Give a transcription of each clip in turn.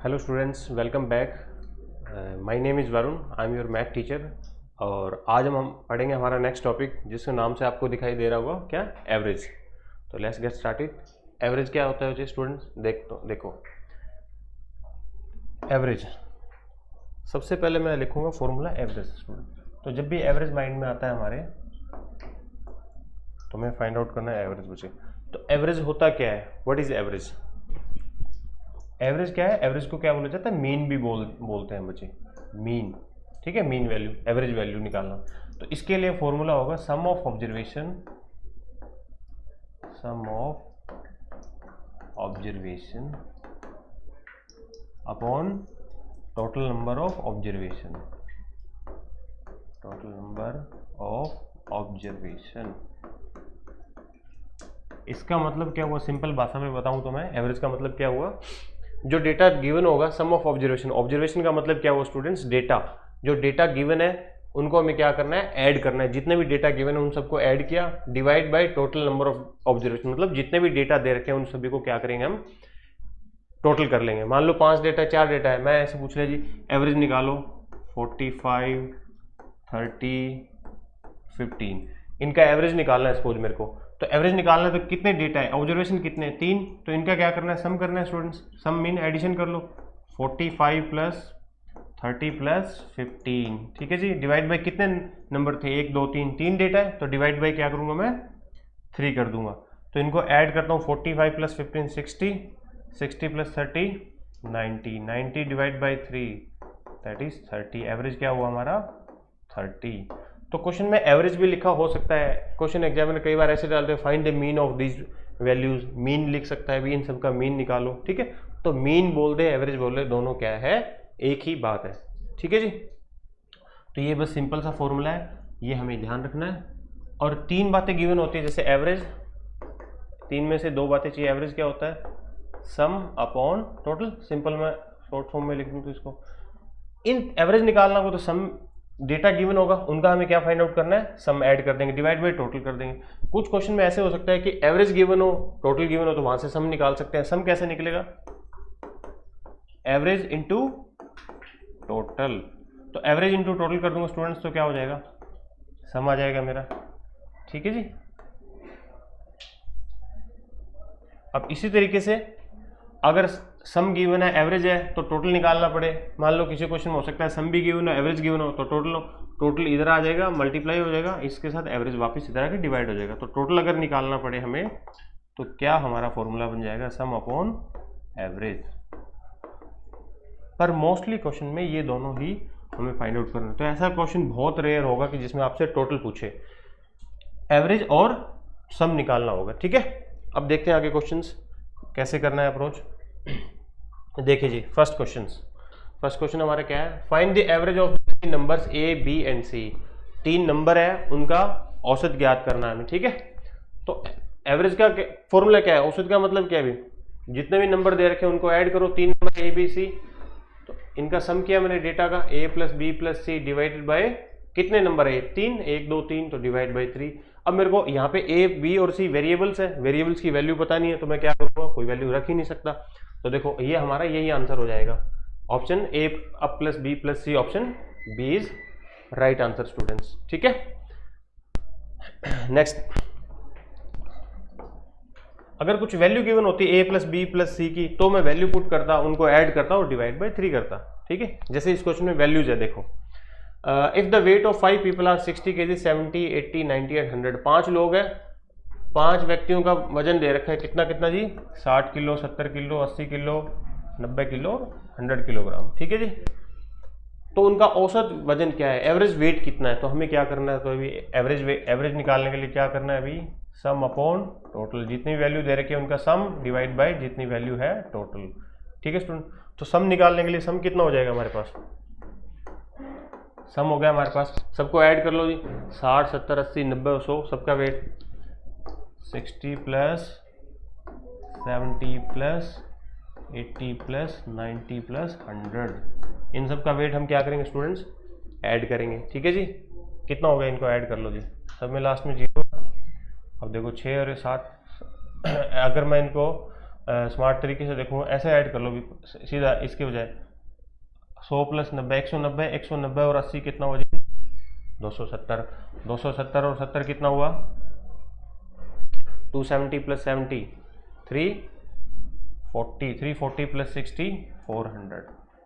Hello students, welcome back. My name is Varun, I am your math teacher. और आज हम पढ़ेंगे हमारा नेक्स्ट टॉपिक, जिसके नाम से आपको दिखाई दे रहा होगा क्या, एवरेज। तो लेट्स गेट स्टार्टेड। एवरेज क्या होता है स्टूडेंट्स? देखो एवरेज, सबसे पहले मैं लिखूंगा फॉर्मूला एवरेज स्टूडेंट। तो जब भी एवरेज माइंड में आता है हमारे, तो मैं फाइंड आउट करना है एवरेज बच्चे। तो एवरेज होता क्या है? What is average? एवरेज क्या है? एवरेज को क्या बोला जाता है? मीन भी बोलते हैं बच्चे, मीन। ठीक है, मीन वैल्यू, एवरेज वैल्यू निकालना। तो इसके लिए फॉर्मूला होगा sum of observation upon total number of observation. इसका मतलब क्या हुआ? सिंपल भाषा में बताऊं तो मैं, एवरेज का मतलब क्या हुआ? जो डेटा गिवन होगा, सम ऑफ ऑब्जर्वेशन का मतलब क्या हुआ स्टूडेंट्स? डेटा, जो डेटा गिवन है उनको हमें क्या करना है? ऐड करना है। जितने भी डेटा गिवन है उन सबको ऐड किया, divide by total number of observation. मतलब जितने भी डेटा दे रखे हैं उन सभी को क्या करेंगे हम? टोटल कर लेंगे। मान लो 5 डेटा 4 डेटा है, मैं ऐसे पूछ लिया जी एवरेज निकालो 45 30 15, इनका एवरेज निकालना है सपोज मेरे को। तो एवरेज निकालना है तो कितने डेटा है? ऑब्जर्वेशन कितने? 3। तो इनका क्या करना है? सम करना है स्टूडेंट्स। सम मीन एडिशन कर लो, 45 प्लस 30 प्लस 15। ठीक है जी। डिवाइड बाय कितने नंबर थे? 1 2 3 डेटा है, तो डिवाइड बाय क्या करूंगा मैं? 3 कर दूंगा। तो इनको ऐड करता हूँ, 45 plus 15 60, 60 plus 30 90 divide by 3 that is 30। Average क्या हुआ हमारा? 30। तो क्वेश्चन में एवरेज भी लिखा हो सकता है। क्वेश्चन एग्जामिनर कई बार ऐसे डालते हैं, find the mean of these values. Mean लिख सकता है भी, इन सब का मीन निकालो। ठीक है, तो मीन बोल दे, एवरेज बोल दे, दोनों क्या है? एक ही बात है। ठीक है जी। तो ये बस सिंपल सा फॉर्मूला है, ये हमें ध्यान रखना है। और 3 बातें गिवन होती है, जैसे एवरेज, 3 में से 2 बातें चाहिए। एवरेज क्या होता है? सम अपॉन टोटल। सिंपल में शॉर्ट फॉर्म में लिख दूं तो इसको, इन एवरेज निकालना को तो सम डेटा गिवन होगा उनका हमें क्या फाइंड आउट करना है? सम ऐड कर देंगे, डिवाइड बाय टोटल कर देंगे। कुछ क्वेश्चन में ऐसे हो सकता है कि एवरेज गिवन हो, टोटल गिवन हो, तो वहां से सम निकाल सकते हैं। सम कैसे निकलेगा? Average into total. तो एवरेज इंटू टोटल कर दूंगा स्टूडेंट्स, तो क्या हो जाएगा? सम आ जाएगा मेरा। ठीक है जी। अब इसी तरीके से अगर सम गिवन है, एवरेज है, तो टोटल निकालना पड़े। मान लो किसी क्वेश्चन में हो सकता है सम भी गिवन हो, एवरेज गिवन हो, तो टोटल इधर आ जाएगा, मल्टीप्लाई हो जाएगा, इसके साथ एवरेज वापस इधर आके डिवाइड हो जाएगा। तो टोटल अगर निकालना पड़े हमें, तो क्या हमारा फॉर्मूला बन जाएगा? सम अपॉन एवरेज। पर मोस्टली क्वेश्चन में ये दोनों ही हमें फाइंड आउट करना है। तो ऐसा क्वेश्चन बहुत रेयर होगा कि जिसमें आपसे टोटल पूछे, एवरेज और सम निकालना होगा। ठीक है, अब देखते हैं आगे क्वेश्चंस कैसे करना है अप्रोच। देखिए जी, फर्स्ट क्वेश्चन हमारा क्या है? Find the average of 3 numbers A B and C. 3 number है, उनका औसत ज्ञात करना है हमें। ठीक है, तो एवरेज का फॉर्मूला क्या है? औसत का मतलब क्या है? भी जितने भी नंबर दे रखे हैं उनको ऐड करो, 3 नंबर ए बी सी, तो इनका सम किया मैंने डेटा का, A plus B plus C divided by कितने नंबर है? 3, 1 2 3, तो डिवाइड बाई 3। अब मेरे को यहाँ पे ए बी और सी वेरिएबल्स है, वेरिएबल्स की वैल्यू पता नहीं है, तो मैं क्या करूँगा? कोई वैल्यू रख ही नहीं सकता। तो देखो ये हमारा यही आंसर हो जाएगा, ऑप्शन ए अब plus B plus C, option B is right answer students. ठीक है, नेक्स्ट, अगर कुछ वैल्यू गिवन होती है A plus B plus C की, तो मैं वैल्यू पुट करता, उनको ऐड करता और डिवाइड बाई 3 करता। ठीक है, जैसे इस क्वेश्चन में वैल्यूज है, देखो if the weight of 5 people are 60 kg 70 80 90 and 100। 5 लोग हैं, 5 व्यक्तियों का वजन दे रखा है, कितना कितना जी? 60 kilo, 70 kilo, 80 kilo, 90 kilo, 100 kilogram. ठीक है जी। तो उनका औसत वजन क्या है? एवरेज वेट कितना है? तो हमें क्या करना है? तो अभी एवरेज निकालने के लिए क्या करना है? अभी सम अपॉन टोटल। जितनी वैल्यू दे रखी है उनका सम डिवाइड बाय जितनी वैल्यू है टोटल। ठीक है स्टूडेंट, तो सम निकालने के लिए सम कितना हो जाएगा हमारे पास? सम हो गया हमारे पास, सबको ऐड कर लो जी, 60 70 80 90 100, सबका weight 60 plus 70 plus 80 plus 90 plus 100, इन सब का वेट हम क्या करेंगे स्टूडेंट्स? ऐड करेंगे। ठीक है जी, कितना हो गया? इनको ऐड कर लो जी, सब में लास्ट में 0। अब देखो 6 और 7 अगर मैं इनको स्मार्ट तरीके से देखूँ, ऐसे ऐड कर लो भी सीधा इसके बजाय 100 प्लस 90 190, 190 और 80 कितना हुआ जी 270, 270 और 70 कितना हुआ 270 प्लस 70 340, 340 प्लस 60 400।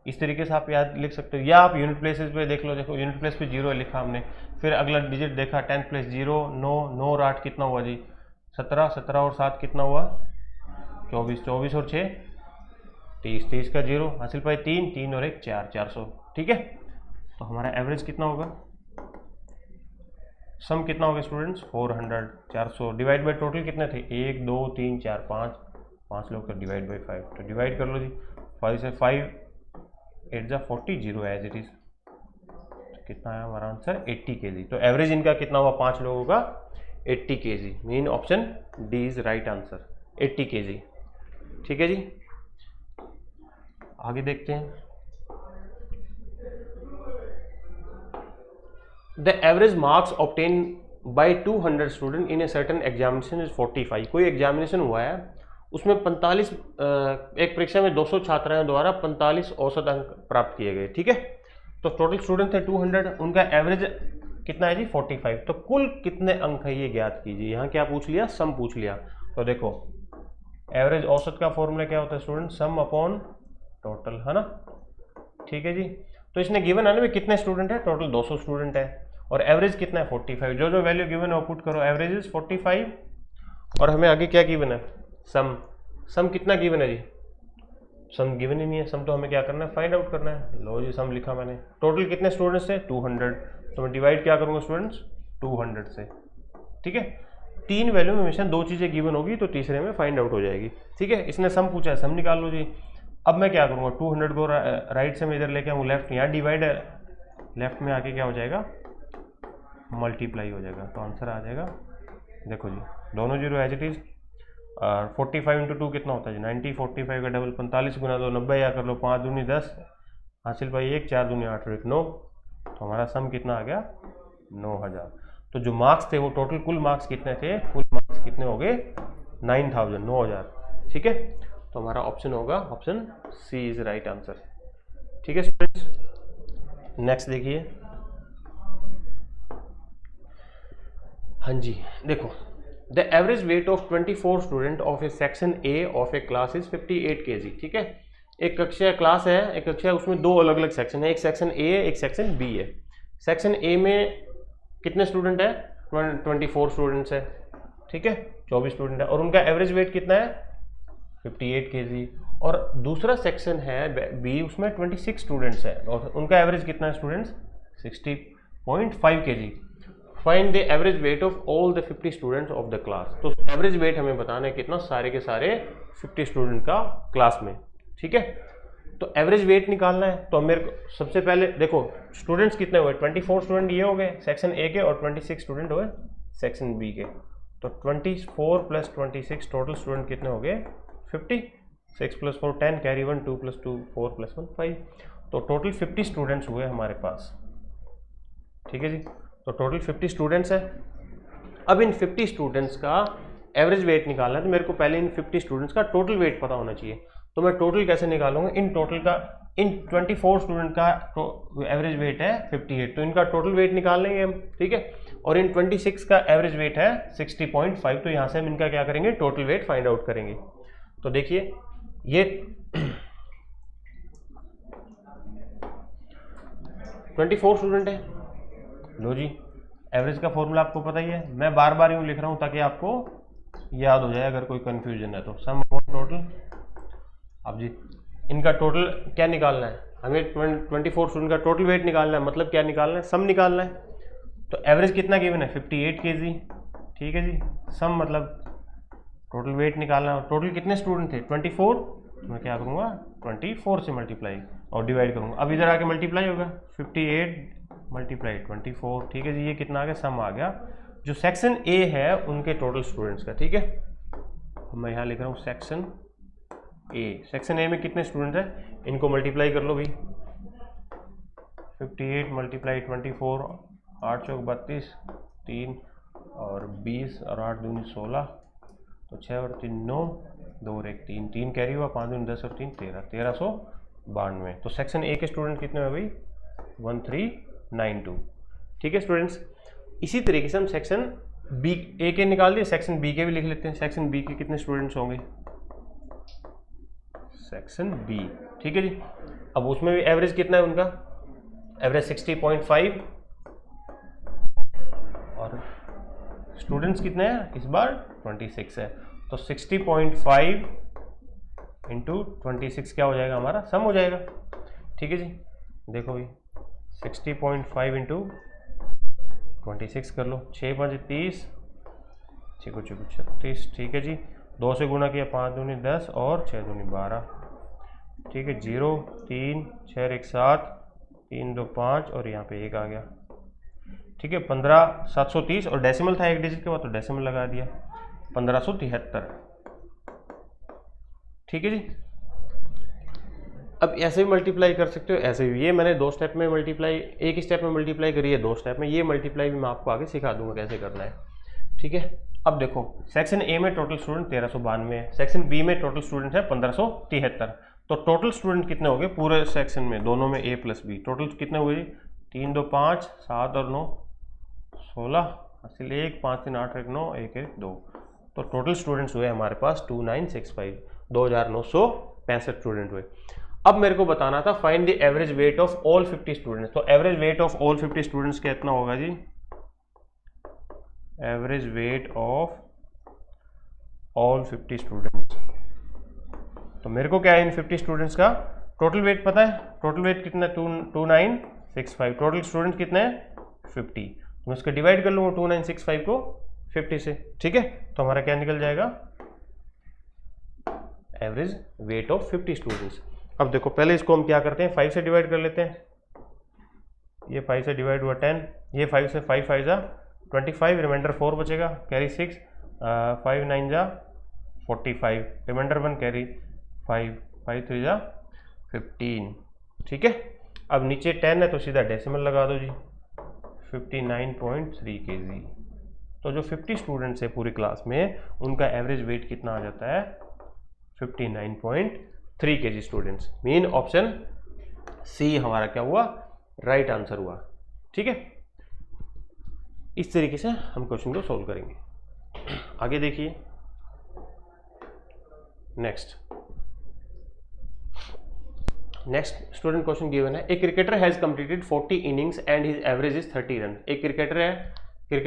इस तरीके से आप याद लिख सकते हो, या आप यूनिट प्लेसेस पे देख लो। देखो यूनिट प्लेस पे 0 लिखा हमने, फिर अगला डिजिट देखा 10 प्लस 0 9, 9 और 8 कितना हुआ जी 17, 17 और 7 कितना हुआ 24, 24 और 6 30, 30 का 0 हासिल पाए 3, 3 और 1 4, 400। ठीक है, तो हमारा एवरेज कितना होगा, सम कितना होगा स्टूडेंट्स 400, 400 डिवाइड बाय टोटल कितने थे 1 2 3 4 5 लोग का डिवाइड बाय 5, तो डिवाइड कर लो जी 5 से 5 8 जा 40 0 एज इट इज। कितना है हमारा आंसर 80 kg। तो एवरेज इनका कितना हुआ 5 लोगों का 80 kg। Mean option D is right answer 80 kg। ठीक है जी, आगे देखते हैं। The average marks obtain bye 200 student in a certain examination is 45। कोई एग्जामिनेशन हुआ है उसमें 45 एक परीक्षा में 200 छात्रों द्वारा 45 औसत अंक प्राप्त किए गए। ठीक है, तो टोटल स्टूडेंट थे 200, उनका एवरेज कितना है जी 45। तो कुल कितने अंक है ये ज्ञात कीजिए। यहाँ क्या पूछ लिया, सम पूछ लिया। तो देखो एवरेज औसत का फॉर्मूला क्या होता है स्टूडेंट, सम अपॉन टोटल, है ना। ठीक है जी, तो इसने गिवन है ना कितने स्टूडेंट है, टोटल 200 स्टूडेंट है और एवरेज कितना है 45। जो जो वैल्यू गिवन है वो पुट करो, एवरेज इज 45 और हमें आगे क्या गिवन है सम कितना गिवन है जी, सम गिवन ही नहीं है। सम तो हमें क्या करना है, फाइंड आउट करना है। लो जी सम लिखा मैंने, टोटल कितने स्टूडेंट्स थे 200, तो मैं डिवाइड क्या करूंगा स्टूडेंट्स 200 से। ठीक है, 3 वैल्यू में हमेशा 2 चीजें गिवन होगी तो तीसरे में फाइंड आउट हो जाएगी। ठीक है, इसने सम पूछा है, सम निकाल लो जी। अब मैं क्या करूंगा 200 को राइट से मैं इधर लेके आऊँ लेफ्ट, यहाँ डिवाइड है, लेफ्ट में आके क्या हो जाएगा मल्टीप्लाई हो जाएगा, तो आंसर आ जाएगा। देखो जी दोनों 0 एज इट इज। 45 इंटू 2 कितना होता है जी 90, 45 का डबल 45 गुना 2 90, या कर लो 5 दूनी 10 हासिल पाई 1, 4 दूनी 8 और 1 9, तो हमारा सम कितना आ गया 9000। तो जो मार्क्स थे वो टोटल कुल मार्क्स कितने थे, कुल मार्क्स कितने हो गए 9000, 9000। ठीक है, तो हमारा ऑप्शन होगा option C is right answer. ठीक है स्टूडेंट्स, नेक्स्ट देखिए। हाँ जी देखो, the average weight of 24 student of a section A of a class is 58 kg। ठीक है, एक कक्षा क्लास है, एक कक्षा है, उसमें 2 अलग अलग सेक्शन है, एक सेक्शन ए है एक सेक्शन बी है। सेक्शन ए में कितने स्टूडेंट है 24 स्टूडेंट्स है। ठीक है, 24 स्टूडेंट है और उनका एवरेज वेट कितना है 58 kg। और दूसरा सेक्शन है बी, उसमें 26 स्टूडेंट्स है और उनका एवरेज कितना है students 60.5 kg। Find the average weight of all the 50 students of the class. तो एवरेज वेट हमें बताना है कितना, सारे के सारे 50 स्टूडेंट का क्लास में। ठीक है, तो एवरेज वेट निकालना है। तो मेरे को सबसे पहले देखो स्टूडेंट्स कितने हुए, 24 स्टूडेंट ये हो गए सेक्शन ए के और 26 स्टूडेंट हुए सेक्शन बी के। तो 24 प्लस 26 टोटल स्टूडेंट कितने हो गए 50, 6 प्लस 4 10, कैरी 1 2 प्लस 2 4 प्लस 1 5, तो टोटल 50 स्टूडेंट्स हुए हमारे पास। ठीक है जी, तो टोटल 50 स्टूडेंट्स है। अब इन 50 स्टूडेंट्स का एवरेज वेट निकालना है, तो मेरे को पहले इन 50 स्टूडेंट्स का टोटल वेट पता होना चाहिए। तो मैं टोटल कैसे निकालूंगा, इन टोटल का, इन 24 स्टूडेंट का एवरेज वेट है 58, तो इनका टोटल वेट निकाल लेंगे हम। ठीक है, और इन 26 का एवरेज वेट है 60.5, तो यहाँ से हम इनका क्या करेंगे टोटल वेट फाइंड आउट करेंगे। तो देखिए ये 24 स्टूडेंट है। लो जी एवरेज का फॉर्मूला आपको पता ही है, मैं बार बार यूँ लिख रहा हूँ ताकि आपको याद हो जाए अगर कोई कंफ्यूजन है तो। सम अपॉन टोटल, अब जी इनका टोटल क्या निकालना है हमें, 24 स्टूडेंट का टोटल वेट निकालना है, मतलब क्या निकालना है सम निकालना है। तो एवरेज कितना गिवन है 58 kg। ठीक है जी, सम मतलब टोटल वेट निकालना है। टोटल कितने स्टूडेंट थे 24, मैं क्या करूँगा 24 से मल्टीप्लाई और डिवाइड करूँगा। अब इधर आके मल्टीप्लाई होगा 58 मल्टीप्लाई 24। ठीक है जी, ये कितना आ गया सम आ गया जो सेक्शन ए है उनके टोटल स्टूडेंट्स का। ठीक है, मैं यहाँ लिख रहा हूँ सेक्शन ए। सेक्शन ए में कितने स्टूडेंट हैं, इनको मल्टीप्लाई कर लो भाई, 58 मल्टीप्लाई 24, 8 चौक 32, 3 और 20 और 8 दूनी 16, तो 6 और 3 9, 2 और 1 3, 3 कैरी हुआ, 5 दूनी 10 और 3 13, 1392। तो सेक्शन ए के स्टूडेंट कितने हुए भाई? 1392। ठीक है स्टूडेंट्स, इसी तरीके से हम सेक्शन बी ए के निकाल दिए, सेक्शन बी के भी लिख लेते हैं। सेक्शन बी के कितने स्टूडेंट्स होंगे? सेक्शन बी, ठीक है जी। अब उसमें भी एवरेज कितना है उनका? एवरेज 60.5 और स्टूडेंट्स कितने हैं इस बार? 26 है। तो 60.5 इंटू 26 क्या हो जाएगा हमारा? सम हो जाएगा। ठीक है जी, देखो भाई 60.5 इंटू 26 कर लो, 6 5 30, 6 को 36। ठीक है जी, 2 से गुना किया, 5 दूनी 10 और 6 दूनी 12। ठीक है, 0 3 6 1 7, 3 2 5 और यहाँ पे 1 आ गया। ठीक है, 15730 और डेसिमल था एक डिजिट के बाद तो डेसिमल लगा दिया, 1573। ठीक है जी। अब ऐसे भी मल्टीप्लाई कर सकते हो, ऐसे भी। ये मैंने 2 स्टेप में मल्टीप्लाई, एक स्टेप में मल्टीप्लाई करी है, 2 स्टेप में। ये मल्टीप्लाई भी मैं आपको आगे सिखा दूंगा कैसे करना है। ठीक है, अब देखो सेक्शन ए में टोटल स्टूडेंट 1392 है, सेक्शन बी में टोटल स्टूडेंट है 1573। तो टोटल स्टूडेंट कितने हो गए पूरे सेक्शन में, दोनों में ए प्लस बी? टोटल कितने हुए? 3 2 5 7 और 9 16, हासिल 1 5 3 8 1 9 1 1 2। तो टोटल स्टूडेंट्स हुए हमारे पास 2965, 2965 स्टूडेंट हुए। अब मेरे को बताना था find the average weight of all 50 students. तो average weight of all 50 students कितना होगा जी? Average weight of all 50 students. तो मेरे को क्या है इन 50 स्टूडेंट्स का टोटल वेट पता है? टोटल वेट कितना है? 2965। टोटल स्टूडेंट कितने हैं? 50। तो मैं इसका डिवाइड कर लूंगा 2965 को 50 से। ठीक है, तो हमारा क्या निकल जाएगा? Average weight of 50 students. अब देखो पहले इसको हम क्या करते हैं, 5 से डिवाइड कर लेते हैं। ये 5 से डिवाइड हुआ 10, ये 5 से 5 5 जा 25, रिमाइंडर 4 बचेगा, कैरी 6, 5 9 जा 45, रिमाइंडर 1 कैरी 5, 5 3 जा 15। ठीक है, अब नीचे 10 है तो सीधा डेसिमल लगा दो जी, 59.3 kg। तो जो 50 स्टूडेंट्स है पूरी क्लास में उनका एवरेज वेट कितना आ जाता है? 59.3 kg students. Mean option C हमारा क्या हुआ? राइट आंसर हुआ। ठीक है, इस तरीके से हम क्वेश्चन को सोल्व करेंगे। आगे देखिए नेक्स्ट स्टूडेंट क्वेश्चन गिवन है, a cricketer has completed 40 innings and his average is 30 run. एक क्रिकेटर है, एक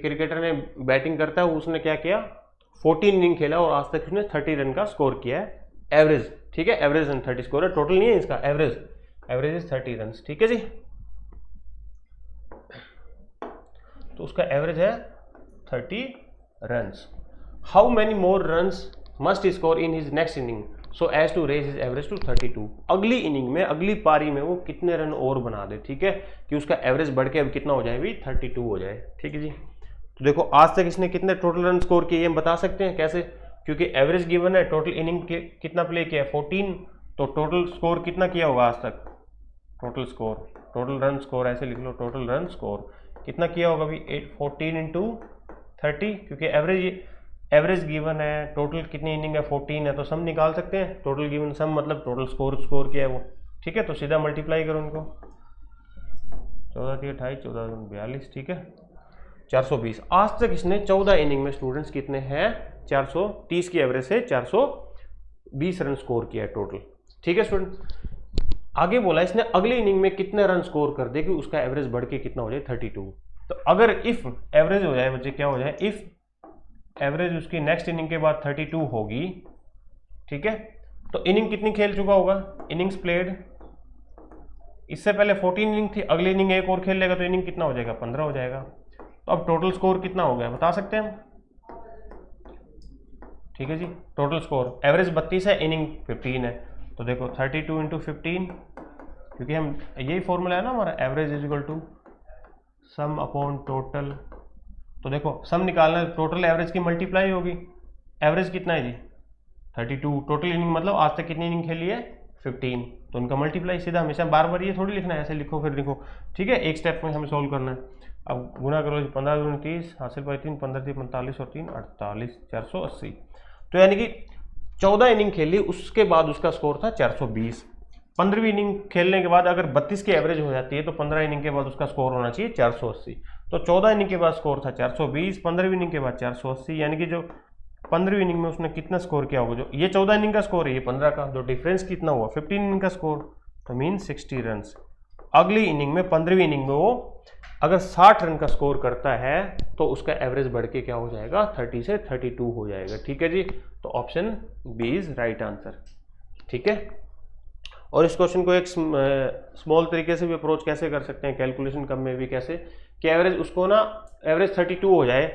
क्रिकेटर ने बैटिंग करता है, उसने क्या किया? 14 इनिंग खेला और आज तक उसने 30 रन का स्कोर किया है, एवरेज। ठीक है, एवरेज रन 30 स्कोर है, टोटल नहीं है इसका, एवरेज इज 30 रन। ठीक है जी, तो उसका एवरेज है 30 runs. How many more runs must score in his next inning so as to raise his average to 32। अगली इनिंग में, अगली पारी में वो कितने रन और बना दे, ठीक है, कि उसका एवरेज बढ़ के अब कितना हो जाए भी? 32 हो जाए। ठीक है जी, तो देखो आज तक इसने कितने टोटल रन स्कोर किए हम बता सकते हैं कैसे? क्योंकि एवरेज गिवन है, टोटल इनिंग के कितना प्ले किया है? 14। तो टोटल स्कोर कितना किया होगा आज तक? Total score, total run score ऐसे लिख लो, टोटल रन स्कोर कितना किया होगा भी? 14 इंटू 30, क्योंकि एवरेज गिवन है, टोटल कितनी इनिंग है? 14 है, तो सम निकाल सकते हैं। टोटल गिवन सम मतलब टोटल स्कोर किया है वो। ठीक है, तो सीधा मल्टीप्लाई करो उनको, 14 3 28, 14 42। ठीक है, 420। आज तक इसने 14 इनिंग में स्टूडेंट्स कितने हैं? 430 की एवरेज से 420 रन स्कोर किया है टोटल। ठीक है स्टूडेंट, आगे बोला इसने अगली इनिंग में कितने रन स्कोर कर दे कि उसका एवरेज बढ़ के कितना हो जाए? 32। तो अगर इफ एवरेज हो जाए बच्चे, क्या हो जाए? इफ एवरेज उसकी नेक्स्ट इनिंग के बाद 32 होगी, ठीक है, तो इनिंग कितनी खेल चुका होगा? इनिंग्स प्लेड, इससे पहले 14 इनिंग थी, अगली इनिंग एक और खेल लेगा तो इनिंग कितना हो जाएगा? 15 हो जाएगा। तो अब टोटल स्कोर कितना हो गया बता सकते हैं हम? ठीक है जी, टोटल स्कोर एवरेज 32 है, इनिंग 15 है, तो देखो 32 इंटू 15, क्योंकि हम यही फॉर्मूला है ना हमारा, average is equal to sum upon total. तो देखो सम निकालना है, टोटल एवरेज की मल्टीप्लाई होगी। एवरेज कितना है जी? 32। टोटल इनिंग मतलब आज तक कितनी इनिंग खेली है? 15। तो उनका मल्टीप्लाई सीधा, हमेशा बार बार ये थोड़ी लिखना है, ऐसे लिखो फिर लिखो। ठीक है, एक स्टेप में हमें सोल्व करना है। अब गुना करो, 15 दूनी 30, हासिल 3 15 3 45 और 3 48, 480। तो यानी कि 14 इनिंग खेली, उसके बाद उसका स्कोर था 420। 15वीं इनिंग खेलने के बाद अगर 32 की एवरेज हो जाती है तो 15 इनिंग के बाद उसका स्कोर होना चाहिए 480। तो 14 इनिंग के बाद स्कोर था 420, 15वीं इनिंग के बाद 480, यानी कि जो 15वीं इनिंग में उसने कितना स्कोर किया होगा, जो ये 14 इनिंग का स्कोर है, ये 15 का, जो डिफरेंस कितना हुआ 15 इनिंग का स्कोर, तो मीन 60 रन। अगली इनिंग में 15वीं इनिंग में वो अगर 60 रन का स्कोर करता है तो उसका एवरेज बढ़ के क्या हो जाएगा, 30 से 32 हो जाएगा। ठीक है जी, तो option B is right answer. ठीक है, और इस क्वेश्चन को एक स्मॉल तरीके से भी अप्रोच कैसे कर सकते हैं, कैलकुलेशन कम में भी कैसे, कि एवरेज उसको ना एवरेज 32 हो जाए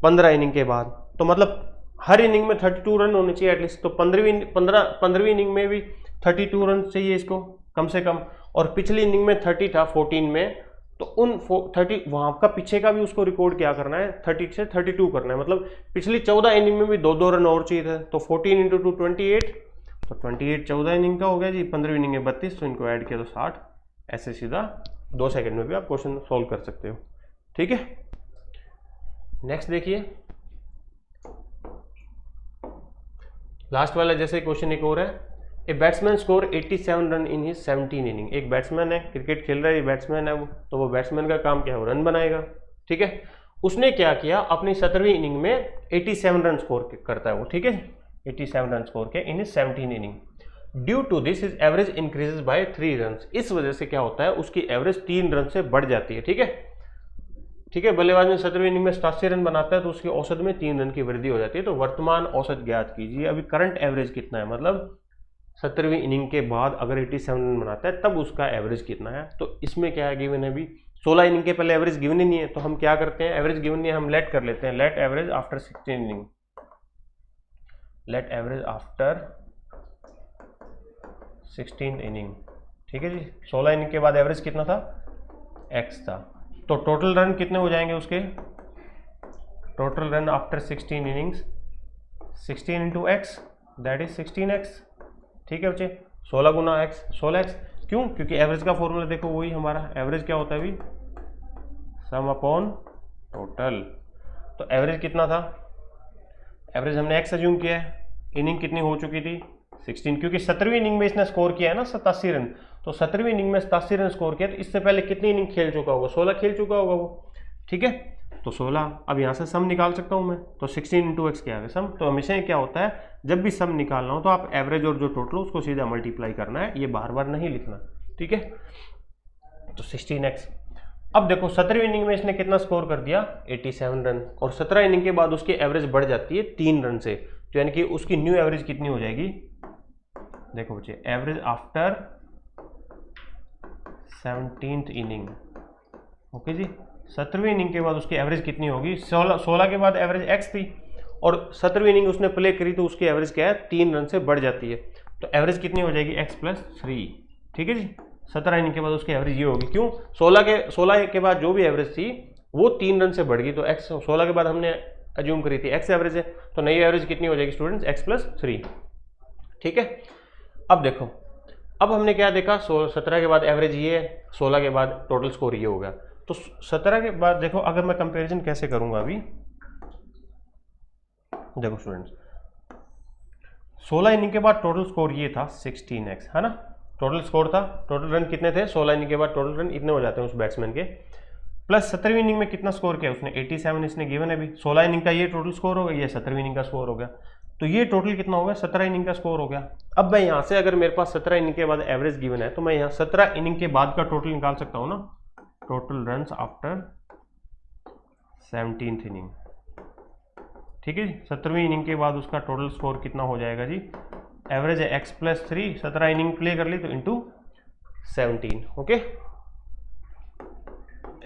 15 इनिंग के बाद, तो मतलब हर इनिंग में 32 रन होने चाहिए एटलीस्ट। तो 15वीं इनिंग में भी 32 रन चाहिए इसको कम से कम, और पिछली इनिंग में 30 था 14 में, तो उन 30 वहां का पीछे का भी उसको रिकॉर्ड क्या करना है, 30 से 32 करना है। मतलब पिछली 14 इनिंग में भी 2-2 रन और चाहिए थे, तो 14 इंटू 2 28, तो 28 14 इनिंग का हो गया जी, 15वीं इनिंग में 32, तो इनको ऐड किया तो 60। ऐसे सीधा 2 सेकंड में भी आप क्वेश्चन सॉल्व कर सकते हो। ठीक है, नेक्स्ट देखिए, लास्ट वाला जैसे क्वेश्चन एक और है, a batsman score 87 run in his 17 inning. एक बैट्समैन है, क्रिकेट खेल रहा है, ये बैट्समैन है वो, तो वो बैट्समैन का काम क्या है, वो रन बनाएगा। ठीक है, उसने क्या किया, अपनी 17वीं इनिंग में 87 रन स्कोर करता है वो। ठीक है, 87 रन स्कोर के in his 17 inning. Due to this his average increases by 3 run. इस वजह से क्या होता है, उसकी एवरेज 3 रन से बढ़ जाती है। ठीक है, ठीक है, बल्लेबाज में 17वीं इनिंग में 87 रन बनाता है तो उसकी औसत में 3 रन की वृद्धि हो जाती है। तो वर्तमान औसत ज्ञात कीजिए। अभी करंट एवरेज कितना है, मतलब 17वीं इनिंग के बाद अगर 87 रन बनाता है तब उसका एवरेज कितना है। तो इसमें क्या है, गिवन है, अभी 16 इनिंग के पहले एवरेज गिवन ही नहीं है, तो हम क्या करते हैं, एवरेज गिवन नहीं है, हम लेट कर लेते हैं, let average after 16 inning, let average after 16 inning. ठीक है जी, 16 इनिंग के बाद एवरेज कितना था, x था, तो टोटल रन कितने हो जाएंगे उसके, total run after 16 innings 16 into x, that is 16x। ठीक है बच्चे, 16 गुना x 16x। क्यों, क्योंकि एवरेज का फॉर्मूला देखो वही हमारा, एवरेज क्या होता है अभी, सम अपॉन टोटल। तो एवरेज कितना था, एवरेज हमने x अज्यूम किया है, इनिंग कितनी हो चुकी थी 16, क्योंकि 17वीं इनिंग में इसने स्कोर किया है ना 87 रन, तो 17वीं इनिंग में 87 रन स्कोर किया, तो इससे पहले कितनी इनिंग खेल चुका होगा, 16 खेल चुका होगा वो। ठीक है, तो 16, अब यहाँ से सम निकाल सकता हूँ मैं, तो 16 इंटू एक्स क्या है सम। तो हमेशा क्या होता है, जब भी सम निकालना हो तो आप एवरेज और जो टोटल उसको सीधा मल्टीप्लाई करना है, ये बार बार नहीं लिखना। ठीक है, तो 16x। अब देखो 17वीं इनिंग में इसने कितना स्कोर कर दिया, 87 रन, और 17 इनिंग के बाद उसकी एवरेज बढ़ जाती है 3 रन से, तो यानी कि उसकी न्यू एवरेज कितनी हो जाएगी, देखो बच्चे, average after 17th inning. Okay जी, 17वीं इनिंग के बाद उसकी एवरेज कितनी होगी, 16 के बाद एवरेज x थी, और 17वीं इनिंग उसने प्ले करी तो उसकी एवरेज क्या है, 3 रन से बढ़ जाती है, तो एवरेज कितनी हो जाएगी, x + 3। ठीक है जी, 17 इनिंग के बाद उसकी एवरेज ये होगी, क्यों, 16 के बाद जो भी एवरेज थी वो 3 रन से बढ़ गई, तो x 16 के बाद हमने अज्यूम करी थी x एवरेज है, तो नई एवरेज कितनी हो जाएगी स्टूडेंट्स, x + 3। ठीक है, अब देखो, अब हमने क्या देखा, 17 के बाद एवरेज ये है, 16 के बाद टोटल स्कोर ये होगा, तो 17 के बाद देखो, अगर मैं कंपैरिजन कैसे करूंगा अभी, देखो स्टूडेंट्स, 16 इनिंग के बाद टोटल स्कोर ये था 16x, है ना, टोटल स्कोर था, टोटल रन कितने थे, 16 इनिंग के बाद टोटल रन इतने हो जाते हैं उस बैट्समैन के, प्लस 17वीं इनिंग में कितना स्कोर किया उसने, 87 इसने गिवन है अभी, 16 इनिंग का ये टोटल स्कोर हो गया, ये 17वीं इनिंग का स्कोर हो गया, तो ये टोटल कितना हो गया, 17 इनिंग का स्कोर हो गया। अब मैं यहाँ से, अगर मेरे पास 17 इनिंग के बाद एवरेज गिवन है, तो मैं यहाँ 17 इनिंग के बाद का टोटल निकाल सकता हूँ ना, total runs after 17th inning. ठीक है, 17वीं इनिंग के बाद उसका टोटल स्कोर कितना हो जाएगा जी, एवरेज है x + 3, 17 इनिंग प्ले कर ली तो इंटू 17। Okay,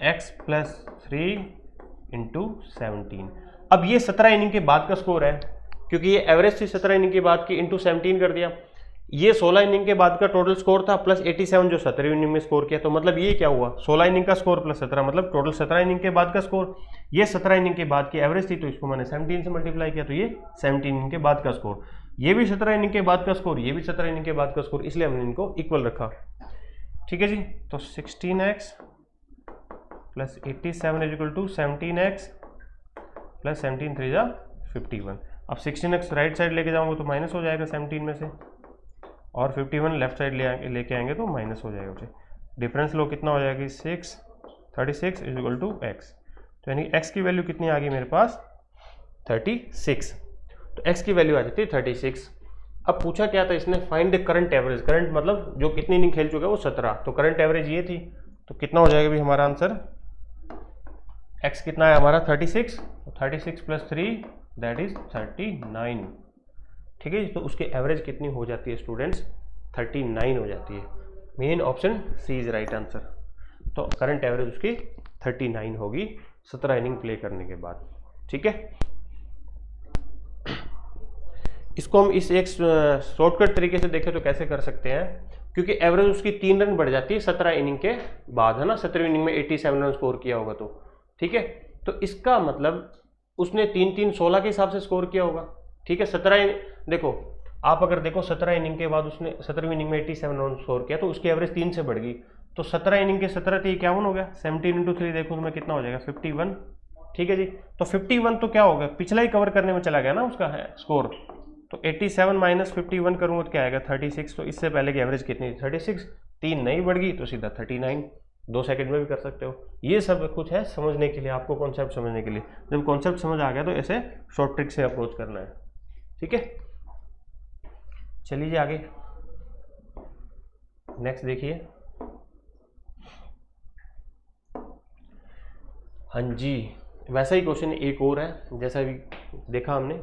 x + 3 into 17। अब ये 17 इनिंग के बाद का स्कोर है, क्योंकि ये एवरेज थी 17 इनिंग के बाद की, इंटू 17 कर दिया, ये 16 इनिंग के बाद का टोटल स्कोर था, प्लस 87 जो 17वीं इनिंग में स्कोर किया, तो मतलब ये क्या हुआ, 16 इनिंग का स्कोर प्लस 17, मतलब टोटल 17 इनिंग के बाद का स्कोर, ये 17 इनिंग के बाद की एवरेज थी, तो इसको मैंने 17 से मल्टीप्लाई किया, तो ये 17 इनिंग के बाद का स्कोर, ये भी 17 इनिंग के बाद का स्कोर, ये भी 17 इनिंग के बाद का स्कोर, इसलिए हमने इनको इक्वल रखा। ठीक है जी, तो 16x + 87 = 17x + 17 3 = 51। अब 16x राइट साइड लेके जाऊंगा तो माइनस हो जाएगा 17 में से, और 51 लेफ्ट साइड लेके आएंगे तो माइनस हो जाएगा। डिफरेंस लो कितना हो जाएगी 6, 36 इज इक्वल टू एक्स। तो यानी x की वैल्यू कितनी आ गई मेरे पास 36। तो x की वैल्यू आ जाती है 36। अब पूछा क्या था इसने, find the current average. Current मतलब जो कितनी इनिंग खेल चुका है वो 17, तो करंट एवरेज ये थी। तो कितना हो जाएगा भी हमारा आंसर, x कितना है हमारा 36, तो 36 प्लस 3 दैट इज 39। ठीक है जी, तो उसकी एवरेज कितनी हो जाती है स्टूडेंट्स 39 हो जाती है। Main option C is right answer. तो करंट एवरेज उसकी 39 होगी 17 इनिंग प्ले करने के बाद। ठीक है, इसको हम इस एक शॉर्टकट तरीके से देखें तो कैसे कर सकते हैं, क्योंकि एवरेज उसकी 3 रन बढ़ जाती है 17 इनिंग के बाद, है ना। 17 इनिंग में 87 रन स्कोर किया होगा तो ठीक है, तो इसका मतलब उसने 3-3-16 के हिसाब से स्कोर किया होगा। ठीक है, 17 देखो आप अगर देखो 17 इनिंग के बाद उसने 17वीं इनिंग में 87 रन स्कोर किया तो उसकी एवरेज 3 से बढ़ गई। तो 17 इनिंग के 17 × 51 हो गया, 17 × 3 देखो तो मैं कितना हो जाएगा 51। ठीक है जी, तो 51 तो क्या होगा, पिछला ही कवर करने में चला गया ना उसका है स्कोर। तो 87 माइनस 51 करूँगा तो क्या आएगा 36। तो इससे पहले की एवरेज कितनी थी 36, 3 नहीं बढ़ गई तो सीधा 39। 2 सेकंड में भी कर सकते हो। ये सब कुछ है समझने के लिए, आपको कॉन्सेप्ट समझने के लिए। जब कॉन्सेप्ट समझ आ गया तो ऐसे शॉर्ट ट्रिक से अप्रोच करना है। ठीक है, चलिए आगे नेक्स्ट देखिए। हाँ जी, वैसा ही क्वेश्चन एक और है जैसा भी देखा हमने।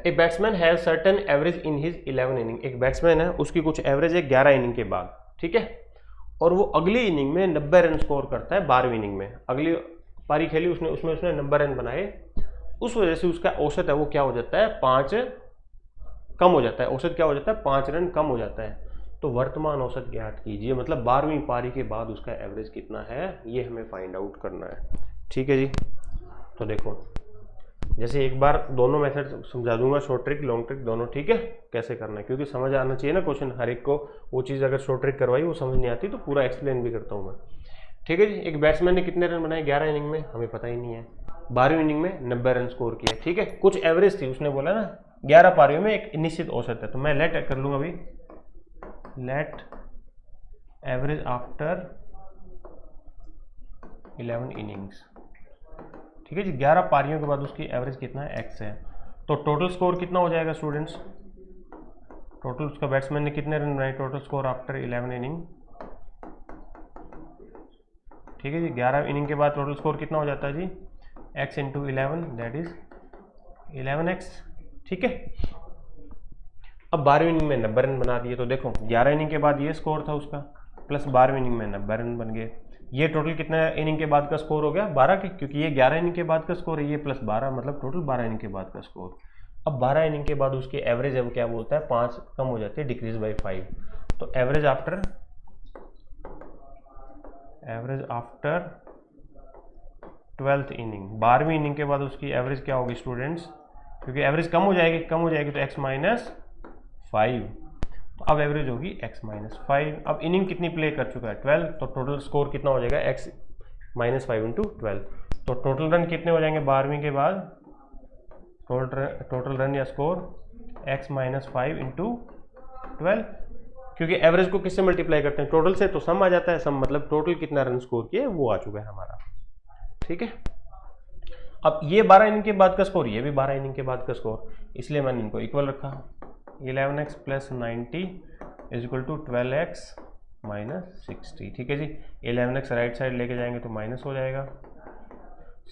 A batsman have certain average in his 11 inning. एक बैट्समैन है उसकी कुछ एवरेज है 11 इनिंग के बाद, ठीक है, और वो अगली इनिंग में 90 रन स्कोर करता है। 12वीं इनिंग में अगली पारी खेली उसने, उसमें उसने 90 रन बनाए। उस वजह से उसका औसत है वो क्या हो जाता है 5 कम हो जाता है। औसत क्या हो जाता है 5 रन कम हो जाता है। तो वर्तमान औसत ज्ञात कीजिए, मतलब 12वीं पारी के बाद उसका एवरेज कितना है ये हमें फाइंड आउट करना है। ठीक है जी, तो देखो जैसे एक बार दोनों मेथड समझा दूंगा, शॉर्ट ट्रिक लॉन्ग ट्रिक दोनों, ठीक है, कैसे करना है, क्योंकि समझ आना चाहिए ना क्वेश्चन हर एक को। वो चीज़ अगर शॉर्ट ट्रिक करवाई वो समझ नहीं आती तो पूरा एक्सप्लेन भी करता हूँ मैं। ठीक है जी, एक बैट्समैन ने कितने रन बनाए 11 इनिंग में, हमें पता ही नहीं है। 12वीं इनिंग में 90 रन स्कोर किया, ठीक है, कुछ एवरेज थी, उसने बोला ना 11 पारियों में एक निश्चित औसत है। तो मैं लेट कर लूँगा अभी, लेट एवरेज आफ्टर 11 इनिंग्स। ठीक है जी, 11 पारियों के बाद उसकी एवरेज कितना है x है। तो टोटल स्कोर कितना हो जाएगा स्टूडेंट्स, टोटल उसका बैट्समैन ने कितने रन बनाए, टोटल स्कोर आफ्टर 11 इनिंग। ठीक है जी, 11 इनिंग के बाद टोटल स्कोर कितना हो जाता है जी x into 11 that is 11x। ठीक है, अब 12वीं इनिंग में 90 रन बना दिए। तो देखो 11 इनिंग के बाद ये स्कोर था उसका, प्लस 12वीं इनिंग में 90 रन बन गए। ये टोटल कितने इनिंग के बाद का स्कोर हो गया 12 के, क्योंकि ये 11 इनिंग के बाद का स्कोर है, ये प्लस 12 मतलब टोटल 12 इनिंग के बाद का स्कोर। अब 12 इनिंग के बाद उसकी एवरेज है वो क्या बोलता है 5 कम हो जाती है, डिक्रीज बाई 5। तो एवरेज आफ्टर 12th इनिंग, 12वीं इनिंग के बाद उसकी एवरेज क्या होगी स्टूडेंट्स, क्योंकि एवरेज कम हो जाएगी तो x माइनस 5। तो अब एवरेज होगी x माइनस 5। अब इनिंग कितनी प्ले कर चुका है 12, तो टोटल स्कोर कितना हो जाएगा x माइनस 5 इंटू 12। तो टोटल रन कितने हो जाएंगे 12वीं के बाद, टोटल रन या स्कोर x माइनस 5 इंटू 12, क्योंकि एवरेज को किससे मल्टीप्लाई करते हैं टोटल से, तो सम आ जाता है। सम मतलब टोटल कितना रन स्कोर किए वो आ चुका है हमारा। ठीक है, अब ये 12 इनिंग के बाद का स्कोर, ये भी 12 इनिंग के बाद का स्कोर, इसलिए मैंने इनको इक्वल रखा। 11x plus 90 is equal to 12x minus 60। ठीक है जी, 11x राइट साइड लेके जाएंगे तो माइनस हो जाएगा,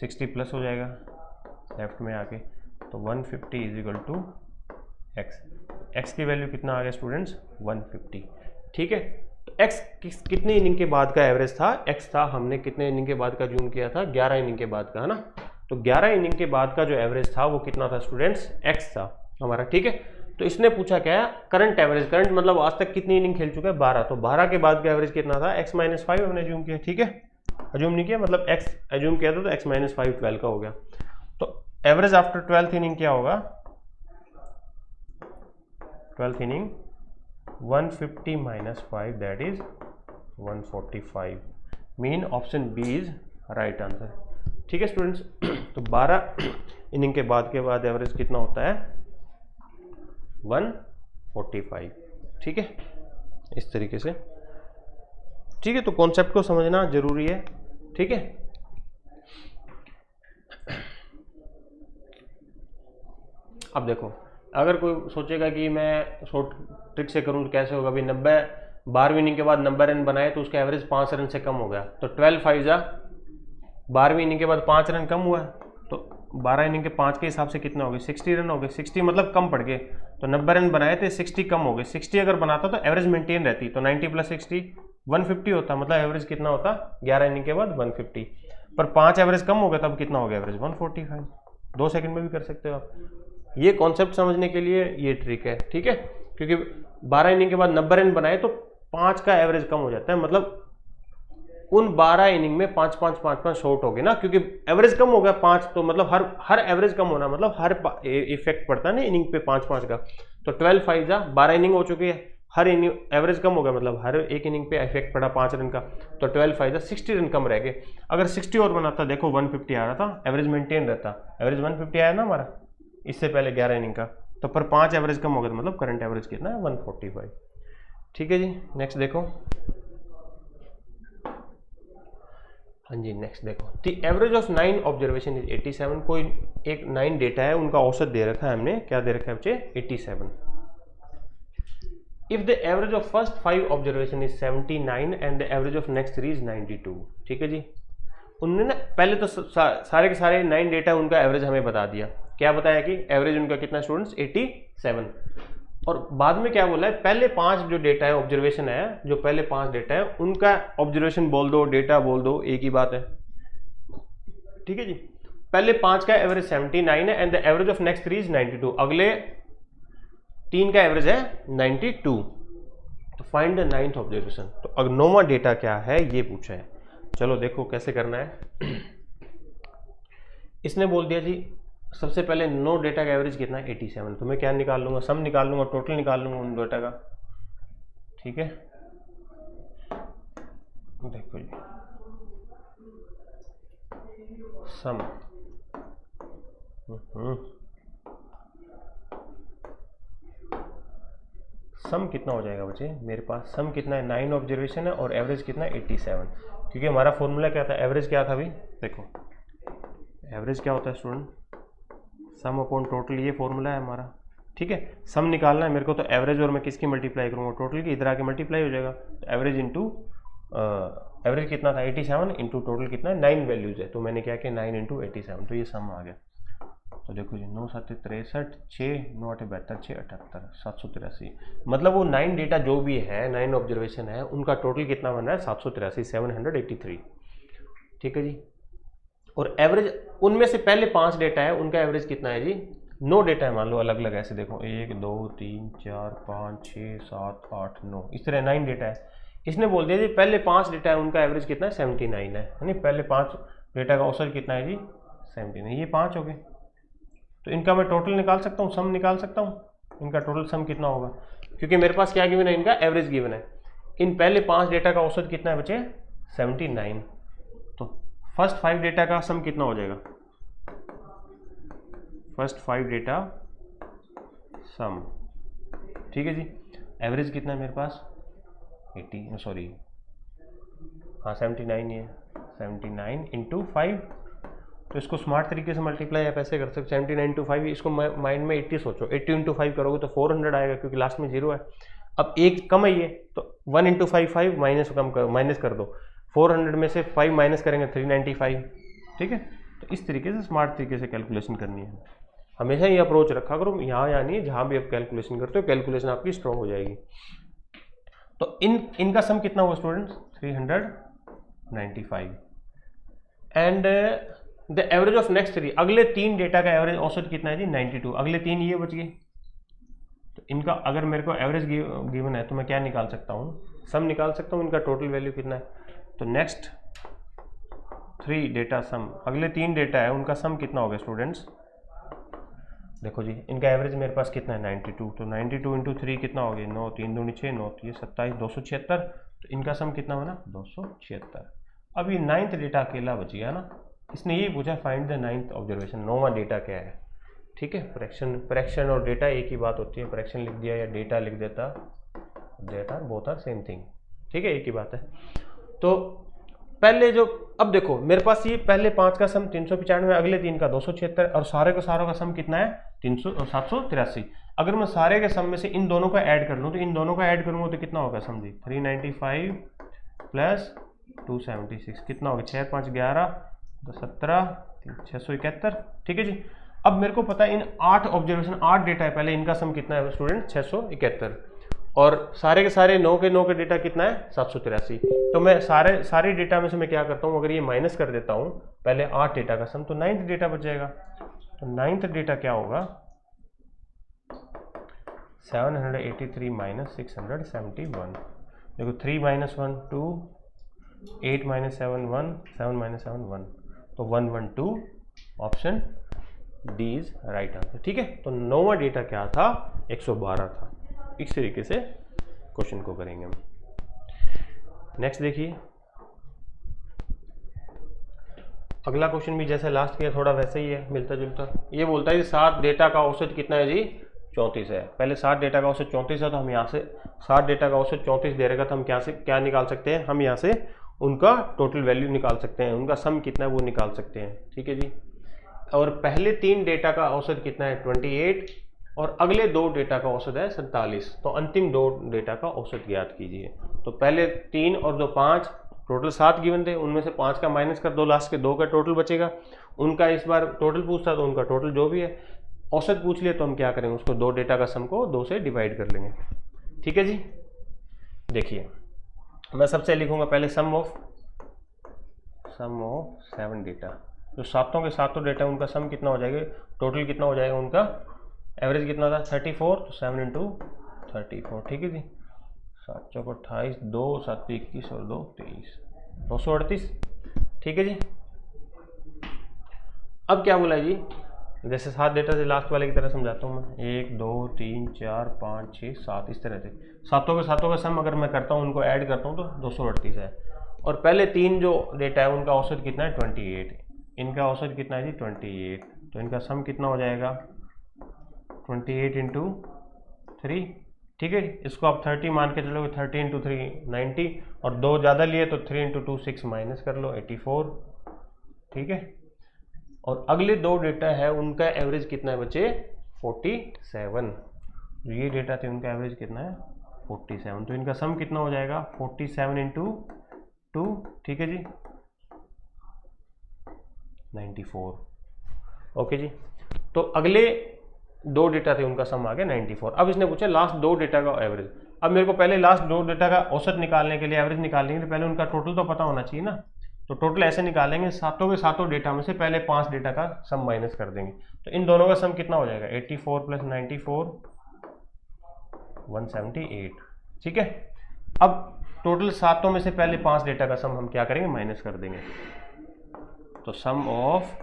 60 प्लस हो जाएगा लेफ्ट में आके, तो 150 इज इक्वल टू x की वैल्यू कितना आ गया स्टूडेंट्स 150। ठीक है, तो x कितने इनिंग के बाद का एवरेज था, x था, हमने कितने इनिंग के बाद का जूम किया था 11 इनिंग के बाद का, है ना। तो 11 इनिंग के बाद का जो एवरेज था वो कितना था स्टूडेंट्स x था हमारा। ठीक है, तो इसने पूछा क्या है करंट एवरेज, करंट मतलब आज तक कितनी इनिंग खेल चुका है 12, तो 12 के बाद का एवरेज कितना था x माइनस 5 हमने अज्यूम किया। ठीक है, अज्यूम नहीं किया मतलब x अज्यूम किया था तो x माइनस 5 12 का हो गया। तो एवरेज आफ्टर 12th इनिंग क्या होगा 12th inning 150 minus 5 that is 145। Mean option B is right answer. ठीक है स्टूडेंट्स। तो 12 इनिंग के बाद एवरेज कितना होता है 145। ठीक है, इस तरीके से। ठीक है, तो कॉन्सेप्ट को समझना जरूरी है। ठीक है, अब देखो, अगर कोई सोचेगा कि मैं शॉर्ट ट्रिक से करूं तो कैसे होगा भाई, 12वीं इनिंग के बाद नंबर रन बनाए तो उसका एवरेज 5 रन से कम हो गया, तो 12 5 जा 12वीं इनिंग के बाद 5 रन कम हुआ, तो 12 इनिंग के 5 के हिसाब से कितना हो गए 60 रन हो गए। 60 मतलब कम पड़ गए, तो 90 रन बनाए थे, 60 कम हो गए। 60 अगर बनाता तो एवरेज मेंटेन रहती, तो 90 + 60 150 होता, मतलब एवरेज कितना होता 11 इनिंग के बाद 150। पर 5 एवरेज कम हो गया, तब कितना हो गया एवरेज 145। 2 सेकंड में भी कर सकते हो आप। ये कॉन्सेप्ट समझने के लिए ये ट्रिक है। ठीक है, क्योंकि 12 इनिंग के बाद 90 रन बनाए तो 5 का एवरेज कम हो जाता है, मतलब उन 12 इनिंग में 5 शॉट हो गए ना, क्योंकि एवरेज कम हो गया 5, तो मतलब हर एवरेज कम होना मतलब हर इफेक्ट पड़ता है ना इनिंग पे 5 का। तो 12 5 जा 12 इनिंग हो चुकी है, हर इनिंग एवरेज कम हो गया, मतलब हर एक इनिंग पे इफेक्ट पड़ा 5 रन का, तो 12 5 जा 60 रन कम रह गए। अगर 60 और बनाता, देखो 150 आ रहा था, एवरेज मेंटेन रहता, एवरेज 150 आया ना हमारा इससे पहले 11 इनिंग का, तो पर 5 एवरेज कम हो गया, मतलब करंट एवरेज कितना है 145। ठीक है जी, नेक्स्ट देखो। हाँ जी, नेक्स्ट देखो, the average of 9 observation is 87। कोई एक 9 डेटा है, उनका औसत दे रखा है हमने, क्या दे रखा है बच्चे 87। If the average of first 5 observation is 79 and the average of next 3 is 92। ठीक है जी, उन्होंने ना पहले तो सारे के सारे 9 डेटा उनका एवरेज हमें बता दिया। क्या बताया कि एवरेज उनका कितना स्टूडेंट्स 87, और बाद में क्या बोला है, पहले 5 जो डेटा है ऑब्जर्वेशन है, जो पहले 5 डेटा है उनका ऑब्जर्वेशन बोल दो, डेटा बोल दो, एक ही बात है। ठीक है जी, पहले 5 का एवरेज 79 है and the average of next 3 is 92। अगले 3 का एवरेज है 92, तो फाइंड द 9th ऑब्जर्वेशन। तो अब 9वां डेटा क्या है ये पूछा है। चलो देखो कैसे करना है। इसने बोल दिया जी सबसे पहले 9 डेटा का एवरेज कितना है 87, तो मैं क्या निकाल लूंगा, सम निकाल लूंगा, टोटल निकाल लूंगा उन डेटा का। ठीक है, देखो जी सम, सम कितना हो जाएगा बच्चे मेरे पास, सम कितना है 9 ऑब्जर्वेशन है और एवरेज कितना है 87, क्योंकि हमारा फॉर्मूला क्या था, एवरेज क्या था अभी देखो, एवरेज क्या होता है स्टूडेंट, सम अपॉन टोटल, ये फॉर्मूला है हमारा। ठीक है, सम निकालना है मेरे को, तो एवरेज और मैं किसकी मल्टीप्लाई करूंगा, टोटल की, इधर आके मल्टीप्लाई हो जाएगा। तो एवरेज इंटू एवरेज कितना था 87 इंटू टोटल कितना है 9 वैल्यूज है, तो मैंने क्या किया 9 इंटू 87, तो ये सम आ गया। तो देखो जी 9 7 63, 6 9 8 72, 6 78, 783, मतलब वो 9 डेटा जो भी है 9 ऑब्जर्वेशन है उनका टोटल कितना बन रहा है 783, 783। ठीक है जी, और एवरेज उनमें से पहले 5 डेटा है उनका एवरेज कितना है जी, 9 डेटा है मान लो अलग अलग, ऐसे देखो 1 2 3 4 5 6 7 8 9, इस तरह 9 डेटा है। इसने बोल दिया जी पहले 5 डेटा है उनका एवरेज कितना है 79 है, यानी पहले 5 डेटा का औसत कितना है जी 79, ये 5 हो गए। तो इनका मैं टोटल निकाल सकता हूँ, सम निकाल सकता हूँ, इनका टोटल सम कितना होगा, क्योंकि मेरे पास क्या गिवन है, इनका एवरेज गिवन है। इन पहले 5 डेटा का औसत कितना है बच्चे 79, तो फर्स्ट 5 डेटा का सम कितना हो जाएगा, फर्स्ट 5 डेटा सम। ठीक है जी, एवरेज कितना है मेरे पास 80, सॉरी हाँ 79 है, 79 इंटू 5, तो इसको स्मार्ट तरीके से मल्टीप्लाई आप ऐसे कर सकते 79 इंटू 5, इसको माइंड में 80 सोचो, 80 इंटू 5 करोगे तो 400 आएगा, क्योंकि लास्ट में 0 है। अब एक कम है ये, तो 1 इंटू 5 5 माइनस कर दो, 400 में से 5 माइनस करेंगे 395। ठीक है, तो इस तरीके से स्मार्ट तरीके से कैलकुलेशन करनी है, हमेशा ये अप्रोच रखा करो, यहाँ यानी जहाँ भी आप कैलकुलेशन करते हो कैलकुलेशन आपकी स्ट्रॉन्ग हो जाएगी। तो इनका सम कितना हुआ students 395 and the average of next 3, अगले 3 डेटा का एवरेज औसत कितना है जी 92, अगले 3 ये बच गए। तो इनका अगर मेरे को एवरेज गिवन है तो मैं क्या निकाल सकता हूँ, सम निकाल सकता हूँ, इनका टोटल वैल्यू कितना है। तो नेक्स्ट 3 डेटा सम, अगले 3 डेटा है उनका सम कितना हो गया स्टूडेंट्स, देखो जी इनका एवरेज मेरे पास कितना है 92, तो 92 इंटू 3 कितना हो गया 9 3 दूनी 6 9 ये 27 276, तो इनका सम कितना बना 276। अब ये 9th डेटा अकेला बच गया ना, इसने ये पूछा फाइंड द 9th ऑब्जर्वेशन, 9वां डेटा क्या है। ठीक है, फ्रैक्शन और डेटा एक ही बात होती है, फ्रैक्शन लिख दिया या डेटा लिख देता, data both are same thing. ठीक है, एक ही बात है। तो पहले जो, अब देखो मेरे पास ये पहले 5 का सम 395, अगले 3 का 276 और सारे का सारों का सम कितना है 783। अगर मैं सारे के सम में से इन दोनों का ऐड कर लूँ तो इन दोनों का ऐड करूँगा तो कितना होगा समझिए 395 प्लस 276 कितना होगा 6 5 11 तो 17 671। ठीक है जी। अब मेरे को पता है इन 8 ऑब्जर्वेशन 8 डेटा है, पहले इनका सम कितना है स्टूडेंट 671 और सारे के सारे 9 के डेटा कितना है 783। तो मैं सारे डेटा में से मैं क्या करता हूँ, अगर ये माइनस कर देता हूँ पहले 8 डेटा का सम तो 9th डेटा बच जाएगा। तो 9th डेटा क्या होगा 783 माइनस 671। देखो 3 माइनस 1 2, 8 माइनस 7 1, 7 माइनस 7 1, तो 112 option D is right answer. ठीक है, तो 9वां डेटा क्या था 112 था। इस तरीके से क्वेश्चन को करेंगे हम। नेक्स्ट देखिए, अगला क्वेश्चन भी जैसे लास्ट किया थोड़ा वैसे ही है, मिलता जुलता। ये बोलता है कि 7 डेटा का औसत कितना है जी 34 है। पहले 7 डेटा का औसत 34 है, तो हम यहाँ से 7 डेटा का औसत 34 दे रहेगा तो हम क्या निकाल सकते हैं, हम यहाँ से उनका टोटल वैल्यू निकाल सकते हैं, उनका सम कितना है वो निकाल सकते हैं। ठीक है जी। और पहले 3 डेटा का औसत कितना है 28 और अगले 2 डेटा का औसत है 47। तो अंतिम 2 डेटा का औसत ज्ञात कीजिए। तो पहले 3 और 2 5, टोटल 7 गिवन थे, उनमें से 5 का माइनस कर दो, लास्ट के 2 का टोटल बचेगा। उनका इस बार टोटल पूछता तो उनका टोटल जो भी है औसत पूछ लिए तो हम क्या करेंगे उसको 2 डेटा का सम को 2 से डिवाइड कर लेंगे। ठीक है जी। देखिए मैं सबसे लिखूंगा पहले सम ऑफ 7 डेटा, जो सातों के सातों डेटा उनका सम कितना हो जाएगा, टोटल कितना हो जाएगा, उनका एवरेज कितना था 34, तो 7 इंटू 34। ठीक है जी। 7 चौक 28, 2 7 21 और 2 23, 238। ठीक है जी। अब क्या बोला जी, जैसे 7 डेटा से लास्ट वाले की तरह समझाता हूँ मैं, 1 2 3 4 5 6 7 इस तरह से सातों का सम अगर मैं करता हूँ उनको ऐड करता हूँ तो 238 है। और पहले 3 जो डेटा है उनका औसत कितना है 28, इनका औसत कितना है जी 28, तो इनका सम कितना हो जाएगा 28 इंटू 3। ठीक है, इसको आप 30 मान के चलोगे, 30 इंटू 3 90 और 2 ज़्यादा लिए तो 3 इंटू 2 6 माइनस कर लो 84। ठीक है, और अगले 2 डेटा है उनका एवरेज कितना है बच्चे 47। ये डेटा थे उनका एवरेज कितना है 47, तो इनका सम कितना हो जाएगा 47 इंटू 2। ठीक है जी 94। ओके जी। तो अगले 2 डेटा थे उनका सम आ गया 94। अब इसने पूछा लास्ट 2 डेटा का एवरेज। अब मेरे को पहले लास्ट 2 डेटा का औसत निकालने के लिए, एवरेज निकालने के लिए पहले उनका टोटल तो पता होना चाहिए ना। तो टोटल ऐसे निकालेंगे, सातों के सातों डेटा में से पहले 5 डेटा का सम माइनस कर देंगे, तो इन दोनों का सम कितना हो जाएगा 84 प्लस 94 178। ठीक है, अब टोटल सातों में से पहले 5 डेटा का सम हम क्या करेंगे माइनस कर देंगे। तो सम ऑफ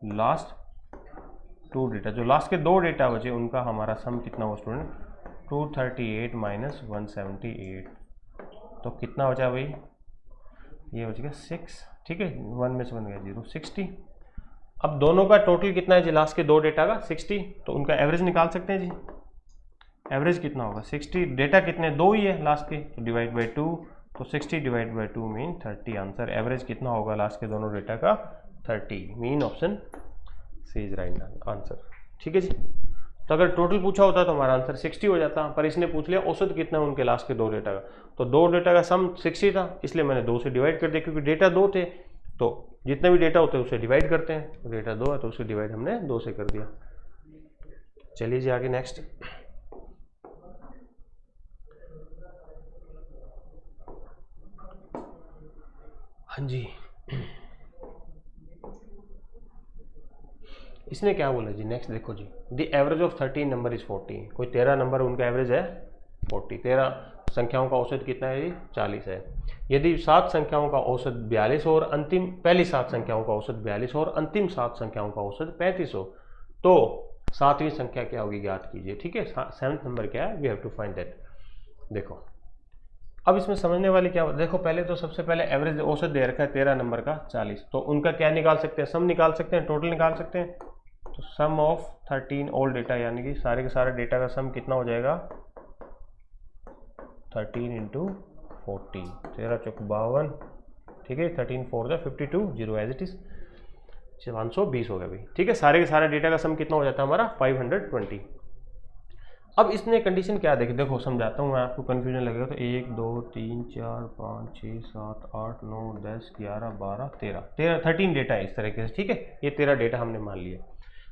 लास्ट 2 डेटा, जो लास्ट के 2 डेटा बचे उनका हमारा सम कितना हो स्टूडेंट 238 माइनस 178, तो कितना बचा भाई, ये बच गया 6। ठीक है, 1 में से 1 गया 0, 60। अब दोनों का टोटल कितना है जी लास्ट के 2 डेटा का 60, तो उनका एवरेज निकाल सकते हैं जी। एवरेज कितना होगा 60, डेटा कितने 2 ही है लास्ट के, तो डिवाइड बाई 2, तो 60 divide by 2 mean 30 answer. Average कितना होगा लास्ट के दोनों डेटा का 30, mean option C is right answer. ठीक है जी। तो अगर टोटल पूछा होता तो हमारा आंसर 60 हो जाता, पर इसने पूछ लिया औसत कितना है उनके लास्ट के 2 डेटा का, तो 2 डेटा का सम 60 था, इसलिए मैंने 2 से डिवाइड कर दिया, क्योंकि डेटा 2 थे तो जितने भी डेटा होते हैं उसे डिवाइड करते हैं, तो डेटा 2 है तो उसे डिवाइड हमने 2 से कर दिया। चलिए जी आगे नेक्स्ट। हाँ जी, इसने क्या बोला जी नेक्स्ट देखो जी, the average of 13 number is 40। कोई 13 नंबर उनका एवरेज है 40, 13 संख्याओं का औसत कितना है जी 40 है। यदि 7 संख्याओं का औसत 42 और अंतिम पहली 7 संख्याओं का औसत 42 और अंतिम 7 संख्याओं का औसत 35 हो, तो 7वीं संख्या क्या होगी ज्ञात कीजिए। ठीक है, 7th नंबर क्या है, we have to find that. देखो अब इसमें समझने वाली क्या, देखो पहले तो सबसे पहले एवरेज औसत दे रखा है 13 नंबर का 40, तो उनका क्या निकाल सकते हैं, सम निकाल सकते हैं, टोटल निकाल सकते हैं। तो सम ऑफ 13 ऑल डेटा, यानी कि सारे के सारे डेटा का सम कितना हो जाएगा 13 इंटू 40, 13 चौक 52, ठीक है, 13 4 जा 52, 0 एज इट इज 520 हो गया भाई, ठीक है। सारे के सारे डेटा का सम कितना हो जाता है हमारा 520। अब इसने कंडीशन क्या देखी, देखो समझाता हूँ मैं आपको, कन्फ्यूजन लगेगा। तो 1 2 3 4 5 6 7 8 9 10 11 12 13 डेटा है इस तरीके से, ठीक है। ये 13 डेटा हमने मान लिया।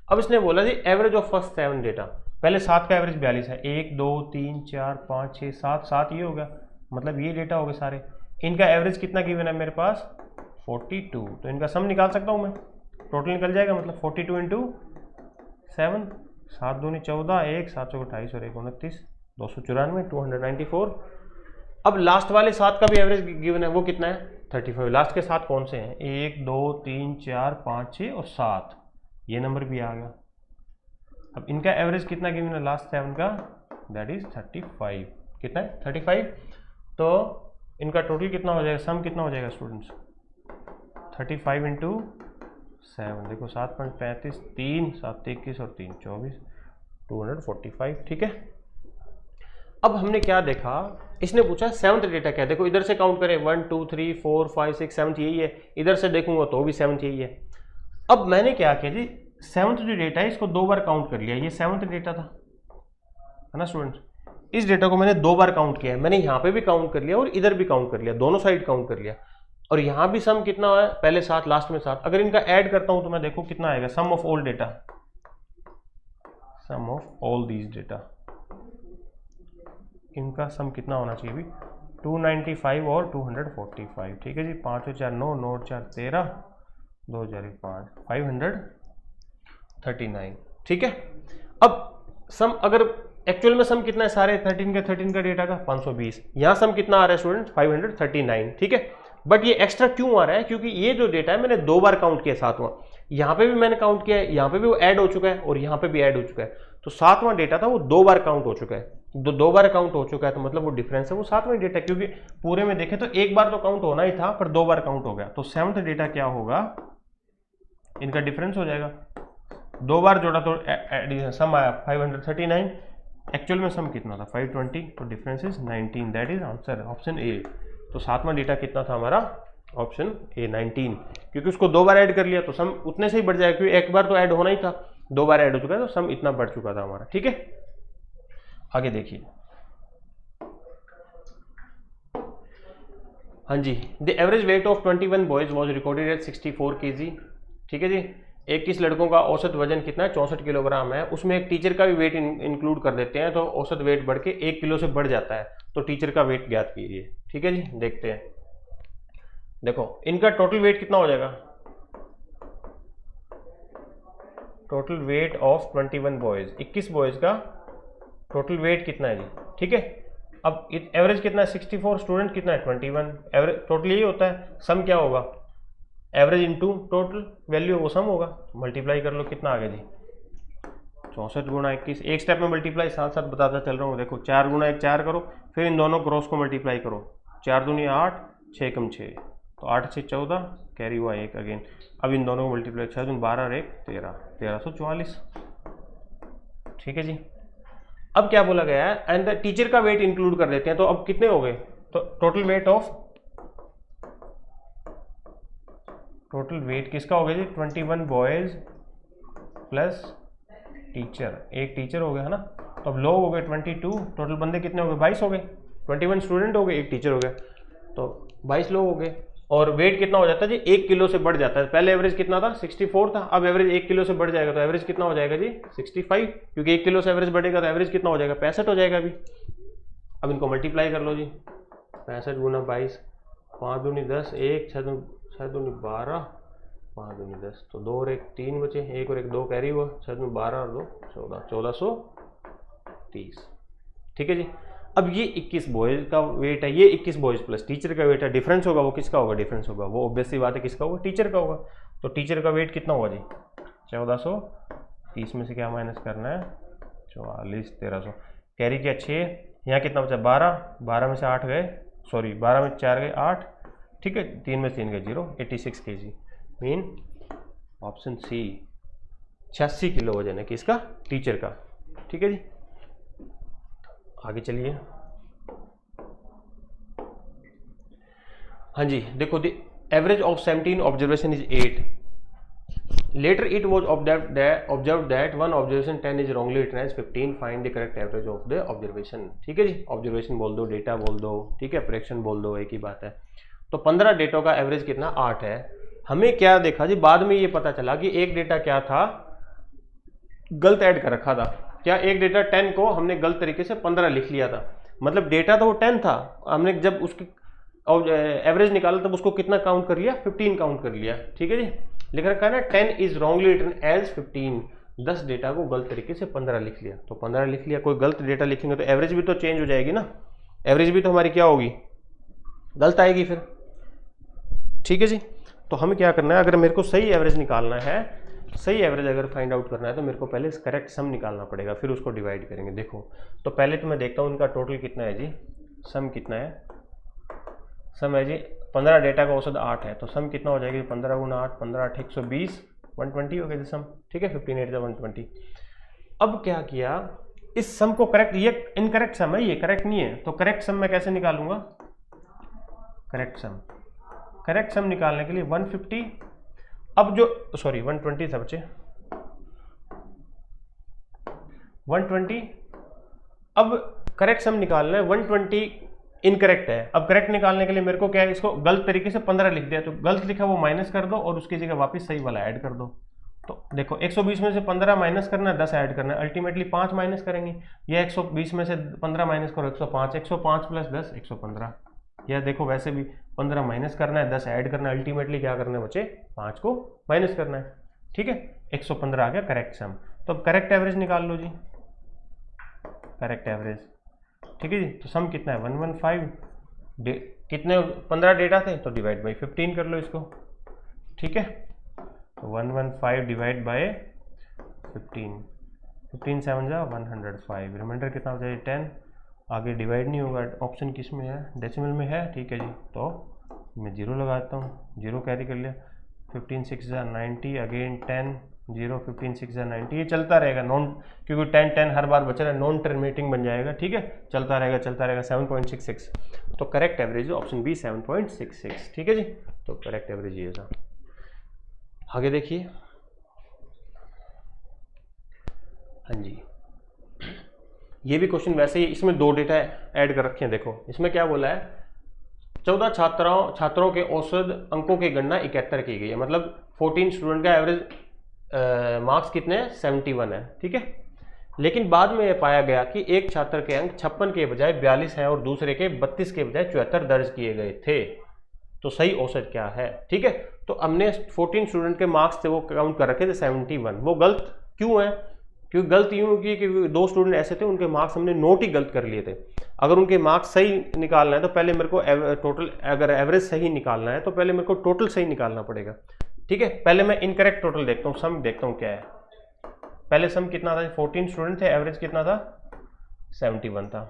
अब इसने बोला जी एवरेज ऑफ फर्स्ट 7 डेटा, पहले 7 का एवरेज 42 है, 1 2 3 4 5 6 7, 7 ये हो गया, मतलब ये डेटा हो गए सारे। इनका एवरेज कितना गिवन है मेरे पास 42, तो इनका सम निकाल सकता हूँ मैं, टोटल निकल जाएगा, मतलब 42 इंटू 7, 7 दूनी 14, 1 7 चौक 28 और 1 29, 294, 294। अब लास्ट वाले 7 का भी एवरेज गिवन है, वो कितना है 35। लास्ट के 7 कौन से हैं, 1 2 3 4 5 6 और 7, ये नंबर भी आ गया। अब इनका एवरेज कितना गिवन है लास्ट 7 का, दैट इज 35, कितना है 35। तो इनका टोटल कितना हो जाएगा, सम कितना हो जाएगा स्टूडेंट्स 35 इंटू 7, देखो 7 5 35, 3 7 21 और 3 24, 245, ठीक है। अब हमने क्या देखा, इसने पूछा 7th डेटा क्या है, देखो इधर से काउंट करें 1 2 3 4 5 6 7 यही है, इधर से देखूंगा तो भी 7 यही है। अब मैंने क्या किया जी, 7th जो डेटा है इसको 2 बार काउंट कर लिया, ये 7th डेटा था, है ना स्टूडेंट्स। इस डेटा को मैंने 2 बार काउंट किया है, मैंने यहाँ पे भी काउंट कर लिया और इधर भी काउंट कर लिया, दोनों साइड काउंट कर लिया। और यहाँ भी सम कितना है, पहले 7 लास्ट में 7, अगर इनका ऐड करता हूँ तो मैं देखो कितना आएगा, sum of all data, sum of all these data, इनका सम कितना होना चाहिए भी 295 और 245, ठीक है जी। 5 और 4 9, 9 और 4 13, 2 और 4 5, 539, ठीक है। अब सम अगर एक्चुअल में सम कितना है सारे 13 का डेटा का 520, यहाँ सम कितना आ रहा है स्टूडेंट 539, ठीक है। बट ये एक्स्ट्रा क्यों आ रहा है, क्योंकि ये जो डेटा है मैंने 2 बार काउंट किया, 7वां यहाँ पे भी मैंने काउंट किया है, यहाँ पे भी वो ऐड हो चुका है और यहाँ पे भी ऐड हो चुका है, तो 7वां डेटा था वो 2 बार काउंट हो चुका है, 2 बार काउंट हो चुका है, तो मतलब वो डिफरेंस है वो 7वां डेटा, क्योंकि पूरे में देखें तो 1 बार तो काउंट होना ही था पर 2 बार काउंट हो गया, तो 7th डेटा क्या होगा, इनका डिफरेंस हो जाएगा, 2 बार जोड़ा तो सम आया 539, एक्चुअल में सम कितना था 520, तो difference is 19, that is answer option A. तो 7वां डेटा कितना था हमारा ऑप्शन ए 19, क्योंकि उसको 2 बार ऐड कर लिया तो सम उतने से ही बढ़ जाएगा, क्योंकि 1 बार तो ऐड होना ही था, 2 बार ऐड हो चुका है तो सम इतना बढ़ चुका था हमारा, ठीक है। आगे देखिए, हाँ जी, the average weight of 21 boys was recorded at 64 kg, ठीक है जी। 21 लड़कों का औसत वजन कितना है 64 किलोग्राम है, उसमें एक टीचर का भी वेट इंक्लूड कर देते हैं, तो औसत वेट बढ़ के 1 किलो से बढ़ जाता है, तो टीचर का वेट ज्ञात कीजिए, ठीक है जी। देखते हैं, देखो इनका टोटल वेट कितना हो जाएगा, total weight of 21 boys, 21 boys का टोटल वेट कितना है जी, ठीक है। अब एवरेज कितना है 64, स्टूडेंट कितना है 21, एवरेज टोटल यही होता है, सम क्या होगा एवरेज इंटू टोटल वैल्यू, वो सम होगा, मल्टीप्लाई कर लो, कितना आ गया जी 64 गुणा 21, एक स्टेप में मल्टीप्लाई साथ साथ बताता चल रहा हूँ, देखो 4 गुणा 1 4 करो, फिर इन दोनों क्रॉस को मल्टीप्लाई करो, 4 दूनी 8, 6 कम 6, तो 8 6 14, कैरी हुआ 1 अगेन, अब इन दोनों को मल्टीप्लाई 6 दून 12 और 1 13, 1344, ठीक है जी। अब क्या बोला गया है, एंड द टीचर का वेट इंक्लूड कर देते हैं, तो अब कितने हो गए, तो टोटल वेट किसका हो गया जी 21 बॉयज प्लस टीचर, एक टीचर हो गया है ना, तो अब लोग हो गए 22, टोटल बंदे कितने हो गए 22 हो गए, 21 स्टूडेंट हो गए, एक टीचर हो गया, तो 22 लोग हो गए। और वेट कितना हो जाता है जी 1 किलो से बढ़ जाता है, पहले एवरेज कितना था 64 था, अब एवरेज 1 किलो से बढ़ जाएगा, तो एवरेज कितना हो जाएगा जी 65, क्योंकि 1 किलो से एवरेज बढ़ेगा तो एवरेज कितना हो जाएगा 65 हो जाएगा अभी। अब इनको मल्टीप्लाई कर लो जी, 65 गुना 22, 5 दूनी 10, 1 6 दूनी 12, 5 दूनी 10, तो 2 और 1 3 बचे, 1 और 1 2 कैरी हुआ, 6 दूनी 12 और 2 14, 1430, ठीक है जी। अब ये 21 बॉयज का वेट है, ये 21 बॉयज प्लस टीचर का वेट है, डिफरेंस होगा वो किसका होगा, डिफरेंस होगा वो ऑब्वियस सी बात है किसका होगा, टीचर का होगा, तो टीचर का वेट कितना होगा जी 1430 में से क्या माइनस करना है 44, 1300, कैरी किया 6, यहाँ कितना बचा 12, 12 में से 8 गए सॉरी 12 में 4 गए 8, ठीक है, 3 में 3 गए 0, 86 kg। Mean option C 86 kilo वजन है किसका, टीचर का। ठीक है जी, आगे चलिए। हाँ जी, देखो the average of 17 observation is 8। Later it was observed that one observation 10 is wrongly written as 15. Find the correct average of the observation। ठीक है जी, ऑब्जर्वेशन बोल दो, डेटा बोल दो, ठीक है, प्रेडिक्शन बोल दो, एक ही बात है। तो 15 डेटों का एवरेज कितना, 8 है। हमें क्या देखा जी, बाद में ये पता चला कि एक डेटा क्या था, गलत ऐड कर रखा था। क्या, एक डेटा 10 को हमने गलत तरीके से 15 लिख लिया था। मतलब डेटा तो वो 10 था, हमने जब उसकी एवरेज निकाला तब उसको कितना काउंट कर लिया, 15 काउंट कर लिया। ठीक है जी, लिख रखा है ना 10 is wrongly written as 15। 10 data को गलत तरीके से 15 लिख लिया, तो 15 लिख लिया। कोई गलत डेटा लिखेंगे तो एवरेज भी तो चेंज हो जाएगी ना, एवरेज भी तो हमारी क्या होगी, गलत आएगी फिर। ठीक है जी, तो हमें क्या करना है, अगर मेरे को सही एवरेज निकालना है, सही एवरेज अगर फाइंड आउट करना है तो मेरे को पहले करेक्ट सम निकालना पड़ेगा, फिर उसको डिवाइड करेंगे। देखो तो पहले तो मैं देखता हूँ इनका टोटल कितना है जी, सम कितना है। सम है जी 15 डेटा का औसत 8 है, तो सम कितना हो जाएगी, 15 गुना 8, 15 8 120, 120 हो गया जी सम। ठीक है, 15 8 120। अब क्या किया, इस सम को करेक्ट, ये इनकरेक्ट सम है, ये करेक्ट नहीं है, तो करेक्ट सम मैं कैसे निकालूंगा, करेक्ट सम निकालने के लिए 150, अब जो सॉरी 120 था बच्चे, 120। अब करेक्ट सम निकालना है, 120 इनकरेक्ट है। अब करेक्ट निकालने के लिए मेरे को क्या है, इसको गलत तरीके से 15 लिख दिया, तो गलत लिखा वो माइनस कर दो और उसकी जगह वापस सही वाला ऐड कर दो। तो देखो 120 में से 15 माइनस करना है, 10 ऐड करना है, अल्टीमेटली 5 माइनस करेंगे। या 120 में से 15 माइनस करो, 105, 105 प्लस 10 115। या देखो वैसे भी 15 माइनस करना है, 10 ऐड करना है, अल्टीमेटली क्या करना है बच्चे, 5 को माइनस करना है। ठीक है, 115 आ गया करेक्ट सम। तो अब करेक्ट एवरेज निकाल लो जी, करेक्ट एवरेज। ठीक है जी, तो सम कितना है 115, कितने 15 डेटा थे तो डिवाइड बाई 15 कर लो इसको। ठीक है, तो 115 डिवाइड बाय 15, 15 7 जा 105, रिमाइंडर कितना हो जाए 10। आगे डिवाइड नहीं होगा, ऑप्शन किस में है, डेसिमल में है। ठीक है जी, तो मैं 0 लगाता हूँ, 0 कैरी कर लिया। 15 6 जा 90, अगेन 10 0, 15 6 जा 90, ये चलता रहेगा नॉन, क्योंकि 10 10 हर बार बच रहा है, नॉन टर्मिनेटिंग बन जाएगा। ठीक है, चलता रहेगा 7.66। तो करेक्ट एवरेज ऑप्शन बी 7.66। ठीक है जी, तो करेक्ट एवरेज ये था। आगे देखिए, हाँ जी, ये भी क्वेश्चन वैसे ही, इसमें 2 डेटा ऐड कर रखे हैं। देखो इसमें क्या बोला है, 14 छात्रों के औसत अंकों की गणना 71 की गई है, मतलब 14 स्टूडेंट का एवरेज मार्क्स कितने हैं, 71 है। ठीक है, लेकिन बाद में यह पाया गया कि एक छात्र के अंक 56 के बजाय 42 हैं और दूसरे के 32 के बजाय 74 दर्ज किए गए थे, तो सही औसत क्या है। ठीक है, तो हमने 14 स्टूडेंट के मार्क्स थे वो काउंट कर रखे थे 71, वो गलत क्यों है, क्योंकि गलत यूँ की कि 2 स्टूडेंट ऐसे थे उनके मार्क्स हमने नोट ही गलत कर लिए थे। अगर उनके मार्क्स सही निकालना है तो पहले मेरे को टोटल, अगर एवरेज सही निकालना है तो पहले मेरे को टोटल सही निकालना पड़ेगा। ठीक है, पहले मैं इनकरेक्ट टोटल देखता हूँ, सम देखता हूँ क्या है। पहले सम कितना था, 14 स्टूडेंट थे, एवरेज कितना था 71 था,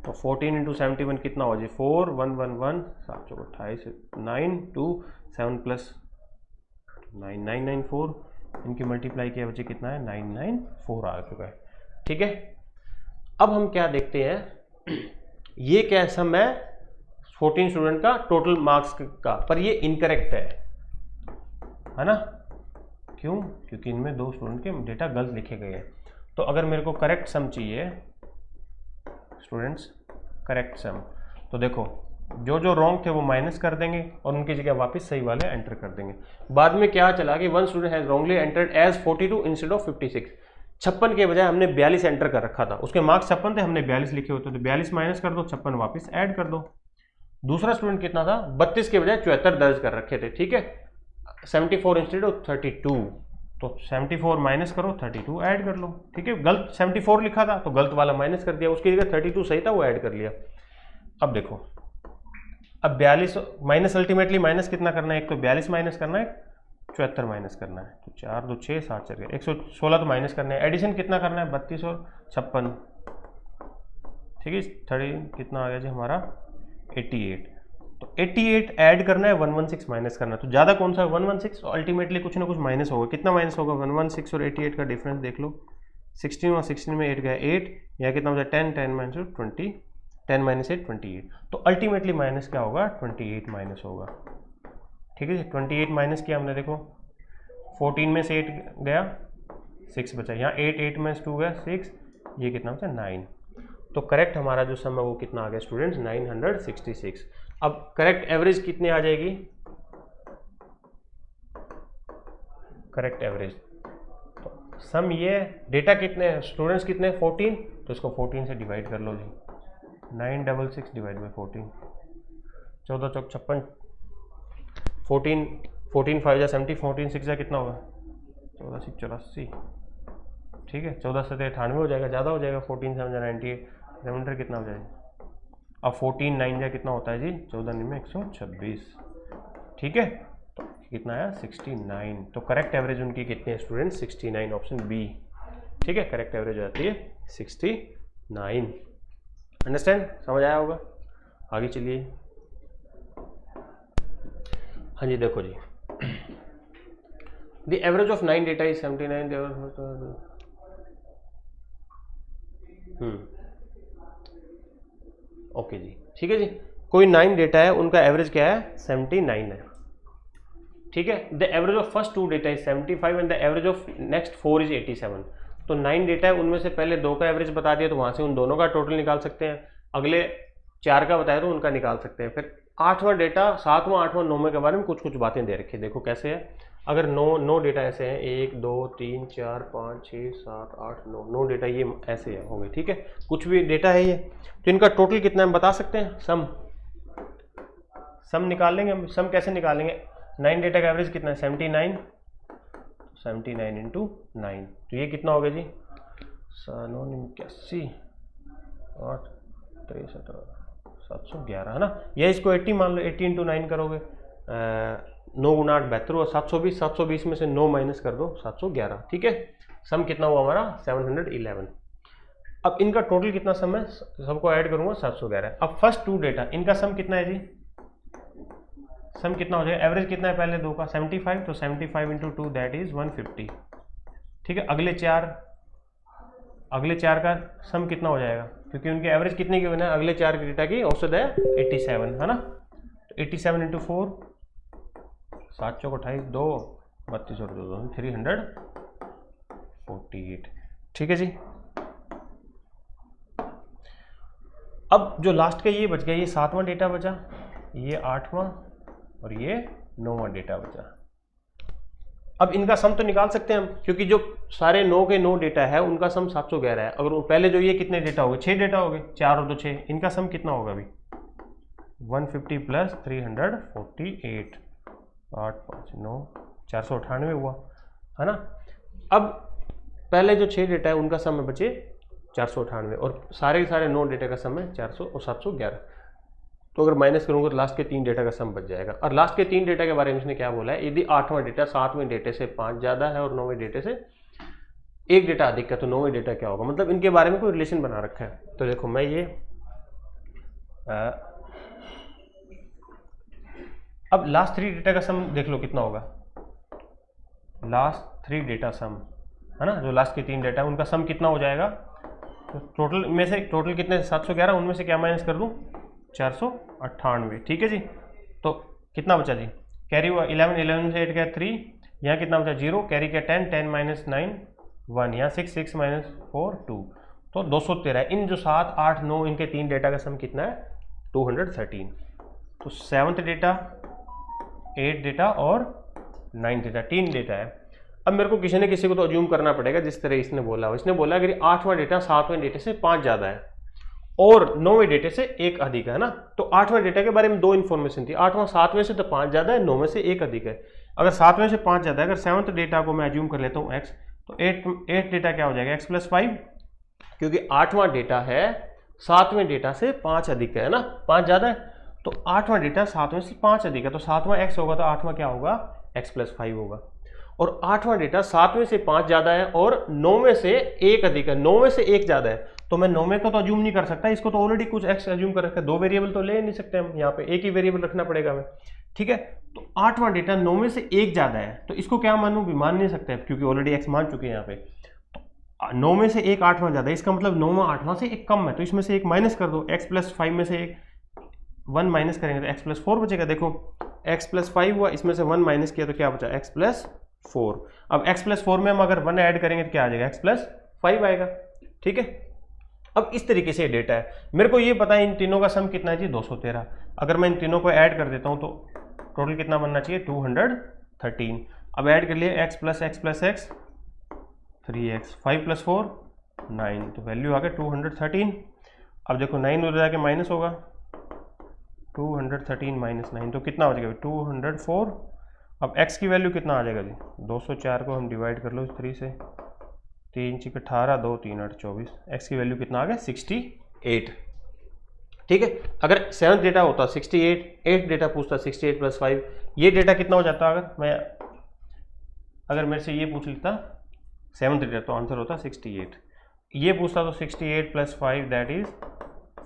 तो 14 इंटू 71 कितना हो जाए 4 1 1 1 7 चौक 28 9 2 7 प्लस 9 9 9 4, इनकी मल्टीप्लाई किया बच्चे कितना है 994 आ चुका है। ठीक है, अब हम क्या देखते हैं, ये क्या सम है 14 स्टूडेंट का टोटल मार्क्स का, पर ये इनकरेक्ट है ना, क्यों, क्योंकि इनमें 2 स्टूडेंट के डेटा गलत लिखे गए हैं। तो अगर मेरे को करेक्ट सम चाहिए स्टूडेंट्स, करेक्ट सम, तो देखो जो जो रॉन्ग थे वो माइनस कर देंगे और उनकी जगह वापस सही वाले एंटर कर देंगे। बाद में क्या चला कि 1 student has wrongly entered as 42 instead of 56, 56 के बजाय हमने 42 एंटर कर रखा था, उसके मार्क्स 56 थे, हमने 42 लिखे होते, तो 42 माइनस कर दो, 56 वापस ऐड कर दो। दूसरा स्टूडेंट कितना था, 32 के बजाय 74 दर्ज कर रखे थे। ठीक है, 74 इंस्टेड ऑफ 32, तो 74 माइनस करो, 32 ऐड कर लो। ठीक है, गलत 74 लिखा था तो गलत वाला माइनस कर दिया, उसकी जगह 32 सही था वो ऐड कर लिया। अब देखो, अब 42 माइनस, अल्टीमेटली माइनस कितना करना है, एक तो 42 माइनस करना है, 74 माइनस करना है, तो 4 2 6 7 चल गया, 116 तो माइनस करना है, एडिशन कितना करना है 32 और 56। ठीक है, 30 कितना आ गया जी हमारा 88। तो 88 ऐड करना है, 116 माइनस करना है। तो ज़्यादा कौन सा है? 116। तो अल्टीमेटली कुछ ना कुछ माइनस होगा। कितना माइनस होगा? 116 और 88 का डिफरेंस देख लो। 16 और 16 में 8 गया 8, या कितना हो जाए 10, 10 माइनस 20, 10 माइनस 8 28। तो अल्टीमेटली माइनस क्या होगा? 28 माइनस होगा। ठीक है जी, 28 माइनस किया हमने, देखो 14 में से 8 गया 6 बचा, यहाँ 8 में से 2 गया 6, ये कितना होता है 9। तो करेक्ट हमारा जो सम है वो कितना आ गया स्टूडेंट्स? 966। अब करेक्ट एवरेज कितनी आ जाएगी? करेक्ट एवरेज तो सम ये डेटा कितने स्टूडेंट्स कितने? 14। तो इसको 14 से डिवाइड कर लो जी। 966 डिवाइड बाई 14, 14 चौक 56, 14 5 जा 70, 14 6 जा कितना होगा? 14 6 84। ठीक है, 14 से 98 हो जाएगा, ज़्यादा हो जाएगा। 14 7 जा 98, रिमाइंडर कितना हो जाएगा? अब 14 9 जा कितना होता है जी? 14 में 126। ठीक है, तो कितना आया? 69। तो करेक्ट एवरेज उनकी कितनी है स्टूडेंट? 69, option B. ठीक है, करेक्ट एवरेज हो जाती है 69। अंडरस्टैंड? समझ आया होगा? आगे चलिए। हाँ जी, देखो जी, the average of 9 data is 79। Okay जी, ठीक है जी, कोई 9 डेटा है, उनका एवरेज क्या है? 79 है। ठीक है, the average of first 2 data is 75 and the average of next 4 is 87। तो 9 डेटा है, उनमें से पहले 2 का एवरेज बता दिया, तो वहां से उन दोनों का टोटल निकाल सकते हैं। अगले 4 का बताया तो उनका निकाल सकते हैं। फिर 8वां डेटा, 7वां 8वां 9वें के बारे में कुछ कुछ बातें दे रखी है। देखो कैसे है, अगर 9 डेटा ऐसे हैं, 1 2 3 4 5 6 7 8 9 डेटा ये ऐसे होंगे। ठीक है, कुछ भी डेटा है ये, तो इनका टोटल कितना हम बता सकते हैं? सम निकाल लेंगे हम। सम कैसे निकालेंगे? 9 डेटा का एवरेज कितना है? 79। 79 इंटू 9, तो ये कितना हो गया जी? 89 8 63 711 है ना। या इसको 80 मान लो, 80 इंटू 9 करोगे 9 गुना 8 72 और 720, 720 में से 9 माइनस कर दो 711। ठीक है, सम कितना हुआ हमारा? 711। अब इनका टोटल कितना सम है? सबको ऐड करूंगा 711। अब फर्स्ट 2 डेटा, इनका सम कितना है जी? सम कितना हो जाएगा? एवरेज कितना है पहले 2 का? 75। तो 75 इंटू 2 दैट इज 150। ठीक है, अगले चार का सम कितना हो जाएगा? क्योंकि उनके एवरेज कितने की होना है? अगले 4 डेटा की औसत है 87 है ना। तो 87 इंटू 4, 7 चौक 28, 2 32 और 2 348। ठीक है जी। अब जो लास्ट का ये बच गया, ये 7वां डेटा बचा, ये 8वां और ये 9वां डेटा बचा। अब इनका सम तो निकाल सकते हैं हम, क्योंकि जो सारे 9 के 9 डेटा है उनका सम 711 है। अगर पहले जो ये कितने डेटा हो गए? 6 डेटा हो गए, 4 और 2 6, इनका सम कितना होगा अभी? 150 प्लस 348, 8 5 9 498 हुआ है ना। अब पहले जो 6 डेटा है उनका सम में बचे 498 और सारे के सारे 9 डेटा का सम है 400 और 711। तो अगर माइनस करूंगा तो लास्ट के 3 डेटा का सम बच जाएगा। और लास्ट के 3 डेटा के बारे में इसने क्या बोला है? यदि 8वां डेटा 7वें डेटे से 5 ज़्यादा है और 9वें डेटे से 1 डेटा अधिक है, तो 9वें डेटा क्या होगा? मतलब इनके बारे में कोई रिलेशन बना रखा है। तो देखो मैं ये अब लास्ट 3 डेटा का सम देख लो कितना होगा। लास्ट 3 डेटा सम है ना, जो लास्ट के 3 डेटा है उनका सम कितना हो जाएगा? तो टोटल में से टोटल कितने? 711, उनमें से क्या माइनस कर दूं? 498। ठीक है जी, तो कितना बचा जी? कैरी हुआ 11, 11 से 8 गया 3, यहाँ कितना बचा? 0, कैरी किया 10, 10 माइनस 9 1, यहाँ 6, 6 माइनस 4 2, तो 213। इन जो 7 8 9 इनके 3 डेटा का सम कितना है? 213। तो 7th डेटा, 8 डेटा और 9 डेटा, 3 डेटा है। अब मेरे को किसी न किसी को तो अज्यूम करना पड़ेगा, जिस तरह इसने बोला हो। इसने बोला अगर 8वां डेटा 7वें डेटे से 5 ज़्यादा है और 9वें डेटे से 1 अधिक है ना, तो 8वें डेटा के बारे में 2 इन्फॉर्मेशन थी। 8वां 7वें से तो 5 ज़्यादा है, 9वें से 1 अधिक है। अगर 7वें से 5 ज़्यादा है, अगर 7th डेटा को मैं अज्यूम कर लेता हूँ x, तो 8 डेटा क्या हो जाएगा? x प्लस 5, क्योंकि 8वां डेटा है 7वें डेटा से 5 अधिक है ना, 5 ज़्यादा है, तो 8वां डेटा 7वें से 5 अधिक है, तो 7वां x होगा, तो 8वां क्या होगा? x प्लस 5 होगा। और 8वां डेटा 7 में से 5 ज़्यादा है और 9 में से 1 अधिक है, 9 में से 1 ज़्यादा है, तो मैं 9 में को तो अज्यूम नहीं कर सकता, इसको तो ऑलरेडी कुछ एक्स अज्यूम कर रखा है, 2 वेरिएबल तो ले नहीं सकते हम, यहाँ पे एक ही वेरिएबल रखना पड़ेगा हमें, ठीक है। तो 8वां डेटा 9 में से 1 ज़्यादा है, तो इसको क्या मानूँ, भी मान नहीं सकते क्योंकि ऑलरेडी एक्स मान चुके हैं यहाँ पे। 9 में से 1 8वां ज़्यादा है, इसका मतलब 9वां 8वां से 1 कम है, तो इसमें से 1 माइनस कर दो, x प्लस 5 में से 1 माइनस करेंगे तो x प्लस 4 बचेगा। देखो x प्लस 5 हुआ, इसमें से 1 माइनस किया तो क्या बचा, x प्लस 4। अब x प्लस 4 में हम अगर 1 ऐड करेंगे तो क्या आ जाएगा, x प्लस 5 आएगा, ठीक है। अब इस तरीके से डेटा है, मेरे को ये पता है इन तीनों का सम कितना है जी 213। अगर मैं इन तीनों को ऐड कर देता हूँ तो टोटल कितना बनना चाहिए 213। अब ऐड कर लिए x plus x 3x, 5 plus 4 9, तो वैल्यू आ गया 213। अब देखो 9 उधर जाके माइनस होगा, 213 माइनस 9 तो कितना हो जाएगा 204। अब x की वैल्यू कितना आ जाएगा जी 204 को हम डिवाइड कर लो 3 से, 3 × 18 2 3 8 24, x की वैल्यू कितना आ गया 68, ठीक है। अगर 7th डेटा होता 68, 8th डेटा पूछता 68 प्लस 5, ये डेटा कितना हो जाता अगर मेरे से ये पूछ लेता 7th डेटा तो आंसर होता 68, ये पूछता तो 68 प्लस 5 दैट इज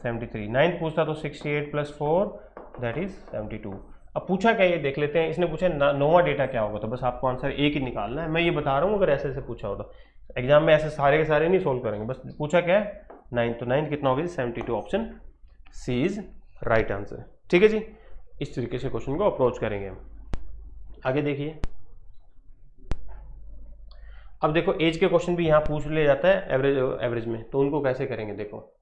73, 9th पूछता तो 68 प्लस 4 दैट इज 72। अब पूछा क्या ये देख लेते हैं, इसने पूछा 9वां डेटा क्या होगा, तो बस आपको आंसर एक ही निकालना है। मैं ये बता रहा हूँ अगर ऐसे पूछा होता, एग्जाम में ऐसे सारे के सारे नहीं सोल्व करेंगे, बस पूछा क्या है 9, तो 9 कितना होगा 72, option C is right answer, ठीक है जी। इस तरीके से क्वेश्चन को अप्रोच करेंगे हम। आगे देखिए, अब देखो एज के क्वेश्चन भी यहाँ पूछ लिया जाता है एवरेज में, तो उनको कैसे करेंगे देखो।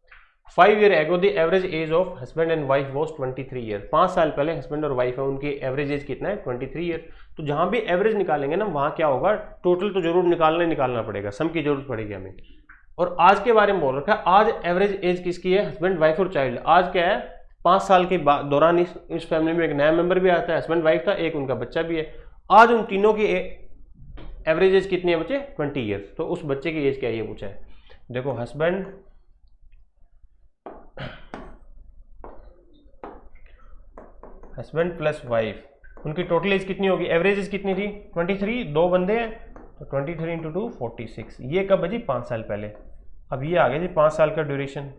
5 years ago the average age of husband and wife was 23 years। 5 साल पहले हस्बैंड और वाइफ है, उनकी एवरेज एज कितना है 23 ईयर। तो जहां भी एवरेज निकालेंगे ना वहां क्या होगा, टोटल तो जरूर निकालना पड़ेगा, सम की जरूरत पड़ेगी हमें। और आज के बारे में बोल रखा है, आज एवरेज एज किसकी है, हस्बैंड वाइफ और चाइल्ड। आज क्या है 5 साल के दौरान इस फैमिली में एक नया मेंबर भी आता है, हस्बैंड वाइफ था, एक उनका बच्चा भी है। आज उन तीनों की एवरेज एज कितनी है बच्चे 20 ईयर्स। तो उस बच्चे की एज क्या है ये पूछा है। देखो हस्बैंड प्लस वाइफ, उनकी टोटल एज कितनी होगी, एवरेज एज कितनी थी 23, 2 बंदे हैं तो 23 इंटू 2 46। ये कब है जी 5 साल पहले। अब ये आ गया जी 5 साल का ड्यूरेशन।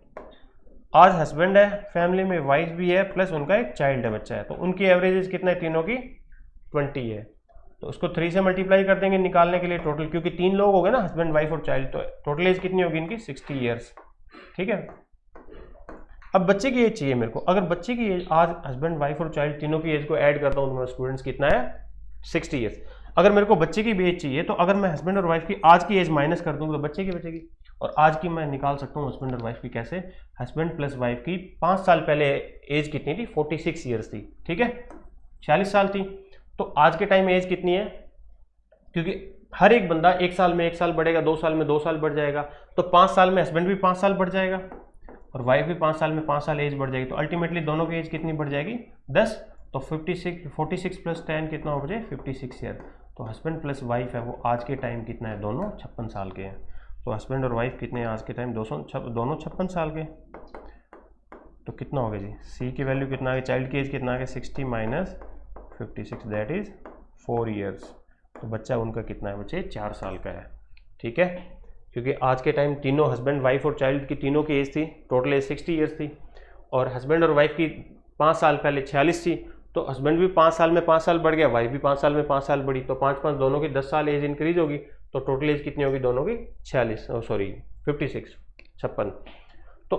आज हस्बैंड है फैमिली में, वाइफ भी है, प्लस उनका एक चाइल्ड है, बच्चा है, तो उनकी एवरेज एज कितना है तीनों की 20 है। तो उसको 3 से मल्टीप्लाई कर देंगे निकालने के लिए टोटल, क्योंकि 3 लोग हो गए ना हस्बैंड वाइफ और चाइल्ड, तो टोटल एज कितनी होगी इनकी 60 ईयर्स, ठीक है। अब बच्चे की एज चाहिए मेरे को, अगर बच्चे की एज आज हस्बैंड वाइफ और चाइल्ड तीनों की एज को ऐड करता हूँ तो मेरा स्टूडेंट्स कितना है 60 ईयर्स। अगर मेरे को बच्चे की भी एज चाहिए तो अगर मैं हस्बैंड और वाइफ की आज की एज माइनस कर दूँ तो बच्चे की बचेगी, और आज की मैं निकाल सकता हूँ हस्बैंड और वाइफ की कैसे, हस्बैंड प्लस वाइफ की 5 साल पहले एज कितनी थी 46 ईयर्स थी, ठीक है, 46 साल थी। तो आज के टाइम एज कितनी है, क्योंकि हर एक बंदा 1 साल में 1 साल बढ़ेगा, 2 साल में 2 साल बढ़ जाएगा, तो 5 साल में हस्बैंड भी 5 साल बढ़ जाएगा और वाइफ भी 5 साल में 5 साल एज बढ़ जाएगी। तो अल्टीमेटली दोनों की एज कितनी बढ़ जाएगी 10, तो 46 प्लस 10 कितना हो जाए 56 ईयर। तो हस्बैंड प्लस वाइफ है वो आज के टाइम कितना है, दोनों 56 साल के हैं। तो हस्बैंड और वाइफ कितने हैं आज के टाइम दोनों 56 साल के। तो कितना हो गया जी, सी की वैल्यू कितना आ गया, चाइल्ड की एज कितना आ गया 60 माइनस 56 दैट इज 4 ईयर्स। तो बच्चा उनका कितना है बच्चे 4 साल का है, ठीक है, क्योंकि आज के टाइम तीनों हस्बैंड वाइफ और चाइल्ड की तीनों की एज थी, टोटल एज 60 ईयर्स थी, और हस्बैंड और वाइफ की 5 साल पहले 46 थी, तो हस्बैंड भी 5 साल में 5 साल बढ़ गया, वाइफ भी 5 साल में 5 साल बढ़ी, तो 5 दोनों की 10 साल एज इंक्रीज होगी, तो टोटल एज कितनी होगी दोनों की 56। तो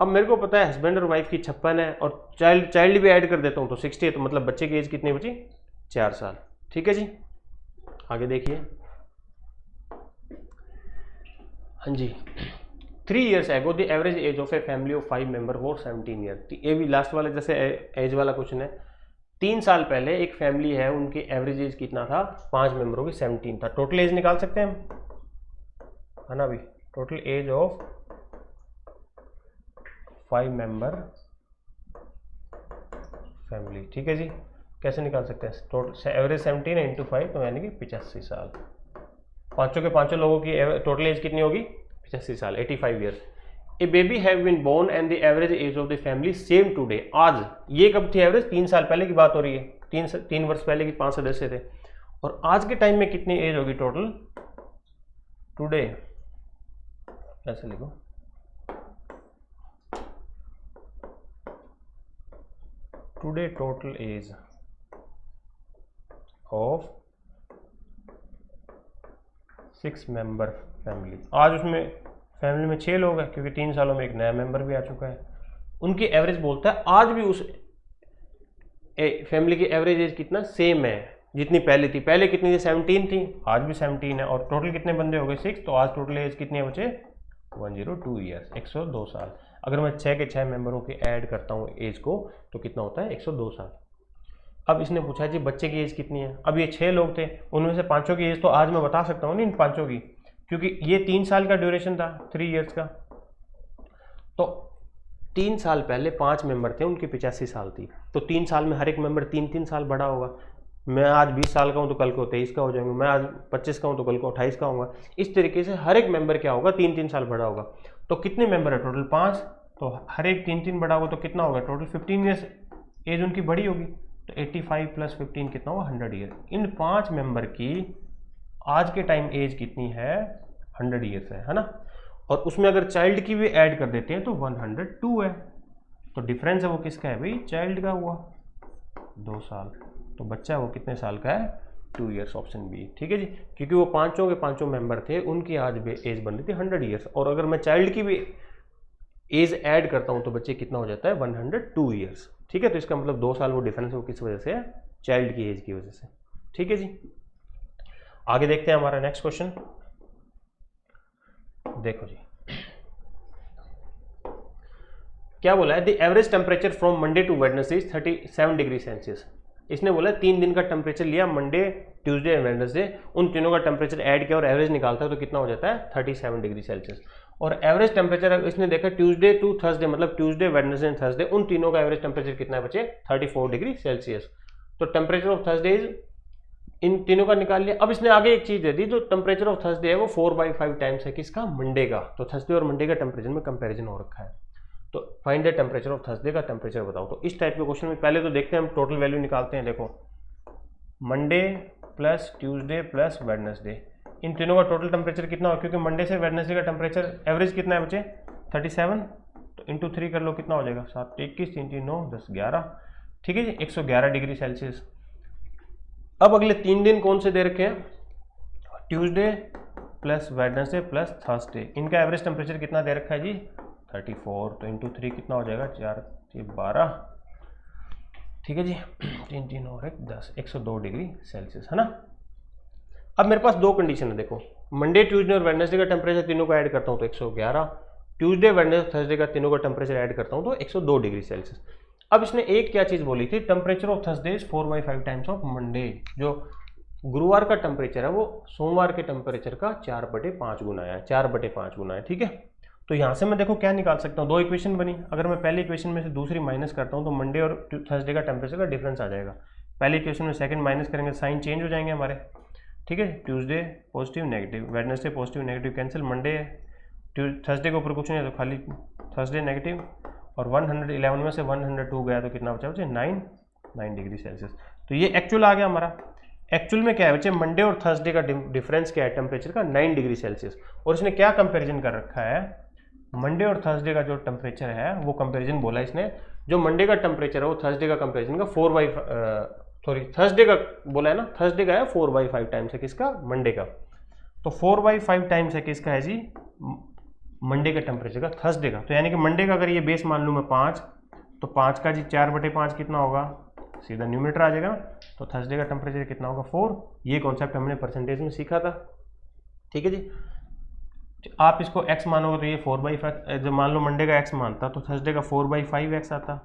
अब मेरे को पता है हस्बैंड और वाइफ की 56 है और चाइल्ड भी ऐड कर देता हूँ तो 60 है, तो मतलब बच्चे की एज कितनी बची 4 साल, ठीक है जी। आगे देखिए, हाँ जी, 3 years ago the average age of a family of 5 member was 17 years। ये भी लास्ट वाला जैसे एज वाला क्वेश्चन है, 3 साल पहले एक फैमिली है उनकी एवरेज एज कितना था 5 मेंबरों की 17 था। टोटल एज निकाल सकते हैं हम, है ना, अभी total age of 5 member family, ठीक है जी। कैसे निकाल सकते हैं, टोटल एवरेज 17 है इंटू 5 तो यानी कि 85 साल। पांचों के पांचों लोगों की टोटल एज कितनी होगी 85 साल, 85 years. A baby have been born and the average age of the family same today. आज ये कब थी एवरेज, 3 साल पहले की बात हो रही है, 3 वर्ष पहले की 5 सदस्य थे, और आज के टाइम में कितनी एज होगी टोटल टुडे, ऐसे लिखो, today total age of 6 member family. आज उसमें फैमिली में 6 लोग हैं क्योंकि 3 सालों में एक नया मेंबर भी आ चुका है। उनकी एवरेज बोलता है आज भी उस फैमिली की एवरेज एज कितना सेम है जितनी पहले थी। पहले कितनी थी 17 थी, आज भी 17 है। और टोटल कितने बंदे हो गए 6, तो आज टोटल एज कितनी है बचे 102 ईयर्स, 102 साल। अगर मैं 6 के 6 मेंबरों के ऐड करता हूँ एज को तो कितना होता है 102 साल। अब इसने पूछा जी बच्चे की एज कितनी है। अब ये 6 लोग थे, उनमें से 5 की एज तो आज मैं बता सकता हूँ ना इन 5 की, क्योंकि ये 3 साल का ड्यूरेशन था, 3 ईयर्स का। तो 3 साल पहले 5 मेंबर थे, उनकी 85 साल थी, तो 3 साल में हर एक मेंबर 3-3 साल बड़ा होगा। मैं आज 20 साल का हूँ तो कल को 23 का हो जाएंगे, मैं आज 25 का हूँ तो कल को 28 का होगा। इस तरीके से हर एक मेंबर क्या होगा 3-3 साल बड़ा होगा। तो कितने मेंबर है टोटल 5, तो हर एक 3-3 बड़ा होगा तो कितना होगा टोटल 15 ईयर्स एज उनकी बड़ी होगी। तो 85 + 15 कितना होगा 100 ईयर। इन 5 मेंबर की आज के टाइम एज कितनी है 100 ईयर्स है ना। और उसमें अगर चाइल्ड की भी ऐड कर देते हैं तो 102 है। तो डिफरेंस है वो किसका है भाई, चाइल्ड का हुआ 2 साल। तो बच्चा वो कितने साल का है 2 ईयर्स, ऑप्शन बी। ठीक है जी, क्योंकि वो 5 के 5 मेंबर थे, उनकी आज भी एज बन रही थी 100 ईयर्स। और अगर मैं चाइल्ड की भी एज ऐड करता हूँ तो बच्चे कितना हो जाता है 102 ईयर्स। ठीक है, तो इसका मतलब 2 साल वो डिफरेंस वो किस वजह से है, चाइल्ड की एज की वजह से। ठीक है जी, आगे देखते हैं हमारा नेक्स्ट क्वेश्चन। देखो जी क्या बोला है, the average temperature from Monday to Wednesday is 37 degree Celsius. इसने बोला 3 दिन का टेम्परेचर लिया, मंडे ट्यूसडे एंड वेडनेसडे, उन तीनों का टेम्परेचर ऐड किया और एवरेज निकालता है तो कितना हो जाता है 37 डिग्री सेल्सियस। और एवरेज टेम्परेचर इसने देखा ट्यूसडे टू थर्सडे, मतलब ट्यूसडे वेडनेसडे एंड थर्सडे, उन तीनों का एवरेज टेम्परेचर कितना है बचे 34 डिग्री सेल्सियस। तो temperature of Thursday is in तीनों का निकाल लिया। अब इसने आगे एक चीज दे दी, जो टेम्परेचर ऑफ थर्सडे है वो 4/5 टाइम्स है किसका, मंडे का। तो थर्सडे और मंडे का टेम्परेचर में कंपैरिजन हो रखा है। तो find the temperature of Thursday का टेम्परेचर बताओ। तो इस टाइप के क्वेश्चन में पहले तो देखते हैं हम टोटल वैल्यू निकालते हैं। देखो Monday plus Tuesday plus Wednesday, इन तीनों का टोटल टेम्परेचर कितना हो, क्योंकि मंडे से वेडनेसडे का टेम्परेचर एवरेज कितना है बच्चे 37, तो इंटू 3 कर लो कितना हो जाएगा 7 21 3 3 9 10 11। ठीक है जी, 111 डिग्री सेल्सियस। अब अगले 3 दिन कौन से दे रखे हैं, Tuesday plus Wednesday plus Thursday, इनका एवरेज टेम्परेचर कितना दे रखा है जी 34, तो इंटू 3 कितना हो जाएगा 4 12। ठीक है जी, 3 3 और 1 10, 102 डिग्री सेल्सियस है ना। अब मेरे पास 2 कंडीशन है। देखो मंडे ट्यूसडे और वेडनेसडे का टेम्परेचर तीनों को ऐड करता हूँ तो 111, ट्यूसडे वेडनेसडे थर्सडे का तीनों का टेम्परेचर ऐड करता हूँ तो 102 डिग्री सेल्सियस। अब इसने एक क्या चीज़ बोली थी, temperature of Thursday is 4/5 times of Monday. जो गुरुवार का टेम्परेचर है वो सोमवार के टेम्परेचर का 4/5 गुना है, 4/5 गुना है। ठीक है, तो यहाँ से मैं देखो क्या निकाल सकता हूँ, 2 इक्वेशन बनी। अगर मैं पहली इक्वेशन में से दूसरी माइनस करता हूँ तो मंडे और थर्सडे का टेम्परेचर का डिफरेंस आ जाएगा। पहली इक्वेशन में सेकंड माइनस करेंगे, साइन चेंज हो जाएंगे हमारे। ठीक है, Tuesday positive negative, Wednesday positive negative cancel, Monday Thursday के ऊपर कुछ नहीं है तो खाली थर्सडे नेगेटिव, और 111 में से 102 गया तो कितना बचा बच्चे 9 डिग्री सेल्सियस। तो ये एक्चुअल आ गया हमारा। एक्चुअल में क्या है बच्चे, मंडे और थर्सडे का डिफरेंस क्या है टेम्परेचर का 9 डिग्री सेल्सियस। और इसने क्या कंपेरिजन कर रखा है, मंडे और थर्सडे का जो टेम्परेचर है वो कंपैरिजन बोला इसने, जो मंडे का टेम्परेचर है वो थर्सडे का कंपैरिजन का थर्सडे का बोला है ना, थर्सडे का है 4/5 टाइम्स है किसका, मंडे का। तो 4/5 टाइम्स है किसका है जी, मंडे का टेम्परेचर का थर्सडे का। तो यानी कि मंडे का अगर ये बेस मान लूँ मैं 5, तो 5 का जी 4/5 कितना होगा, सीधा न्यूमरेटर आ जाएगा। तो थर्सडे का टेम्परेचर कितना होगा 4। ये कॉन्सेप्ट हमने परसेंटेज में सीखा था। ठीक है जी, आप इसको x मानोगे तो ये 4/5, जब मान लो मंडे का x मानता तो थर्सडे का 4/5x आता,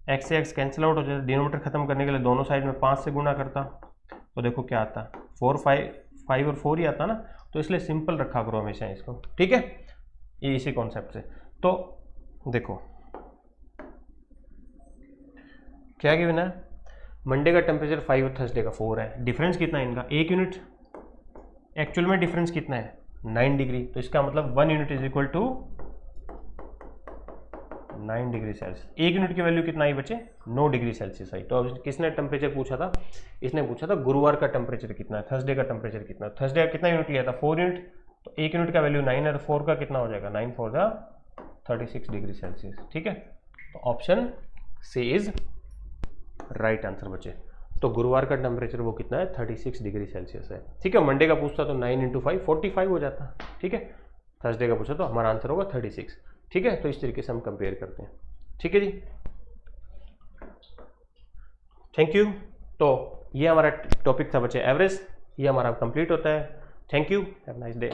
x से x कैंसिल आउट हो जाता, डिनोमीटर खत्म करने के लिए दोनों साइड में 5 से गुना करता, तो देखो क्या आता 4 5 और 4 ही आता ना। तो इसलिए सिंपल रखा करो हमेशा इसको। ठीक है, ये इसी कॉन्सेप्ट से। तो देखो क्या गिवन है, मंडे का टेम्परेचर 5 और थर्सडे का 4 है। डिफरेंस कितना है इनका 1 यूनिट, एक्चुअल में डिफरेंस कितना है 9 डिग्री। तो इसका मतलब 1 unit is equal to 9 degree Celsius. 1 unit की वैल्यू कितना आई बच्चे? 9 डिग्री सेल्सियस आई। तो अब किसने टेम्परेचर पूछा था? इसने पूछा था गुरुवार का टेम्परेचर कितना है, थर्सडे का टेम्परेचर कितना है। थर्सडे का कितना यूनिट लिया था? 4 यूनिट। तो 1 यूनिट का वैल्यू 9 है, तो 4 का कितना हो जाएगा? 9 4 जा 36 डिग्री सेल्सियस। ठीक है, तो option C is right answer बच्चे। तो गुरुवार का टेम्परेचर वो कितना है? 36 डिग्री सेल्सियस है। ठीक है, मंडे का पूछता तो 9 × 5 45 हो जाता। ठीक है, थर्सडे का पूछा तो हमारा आंसर होगा 36। ठीक है, तो इस तरीके से हम कंपेयर करते हैं। ठीक है जी, थैंक यू। तो ये हमारा टॉपिक था बच्चे एवरेज, ये हमारा कंप्लीट होता है। Thank you, have nice day.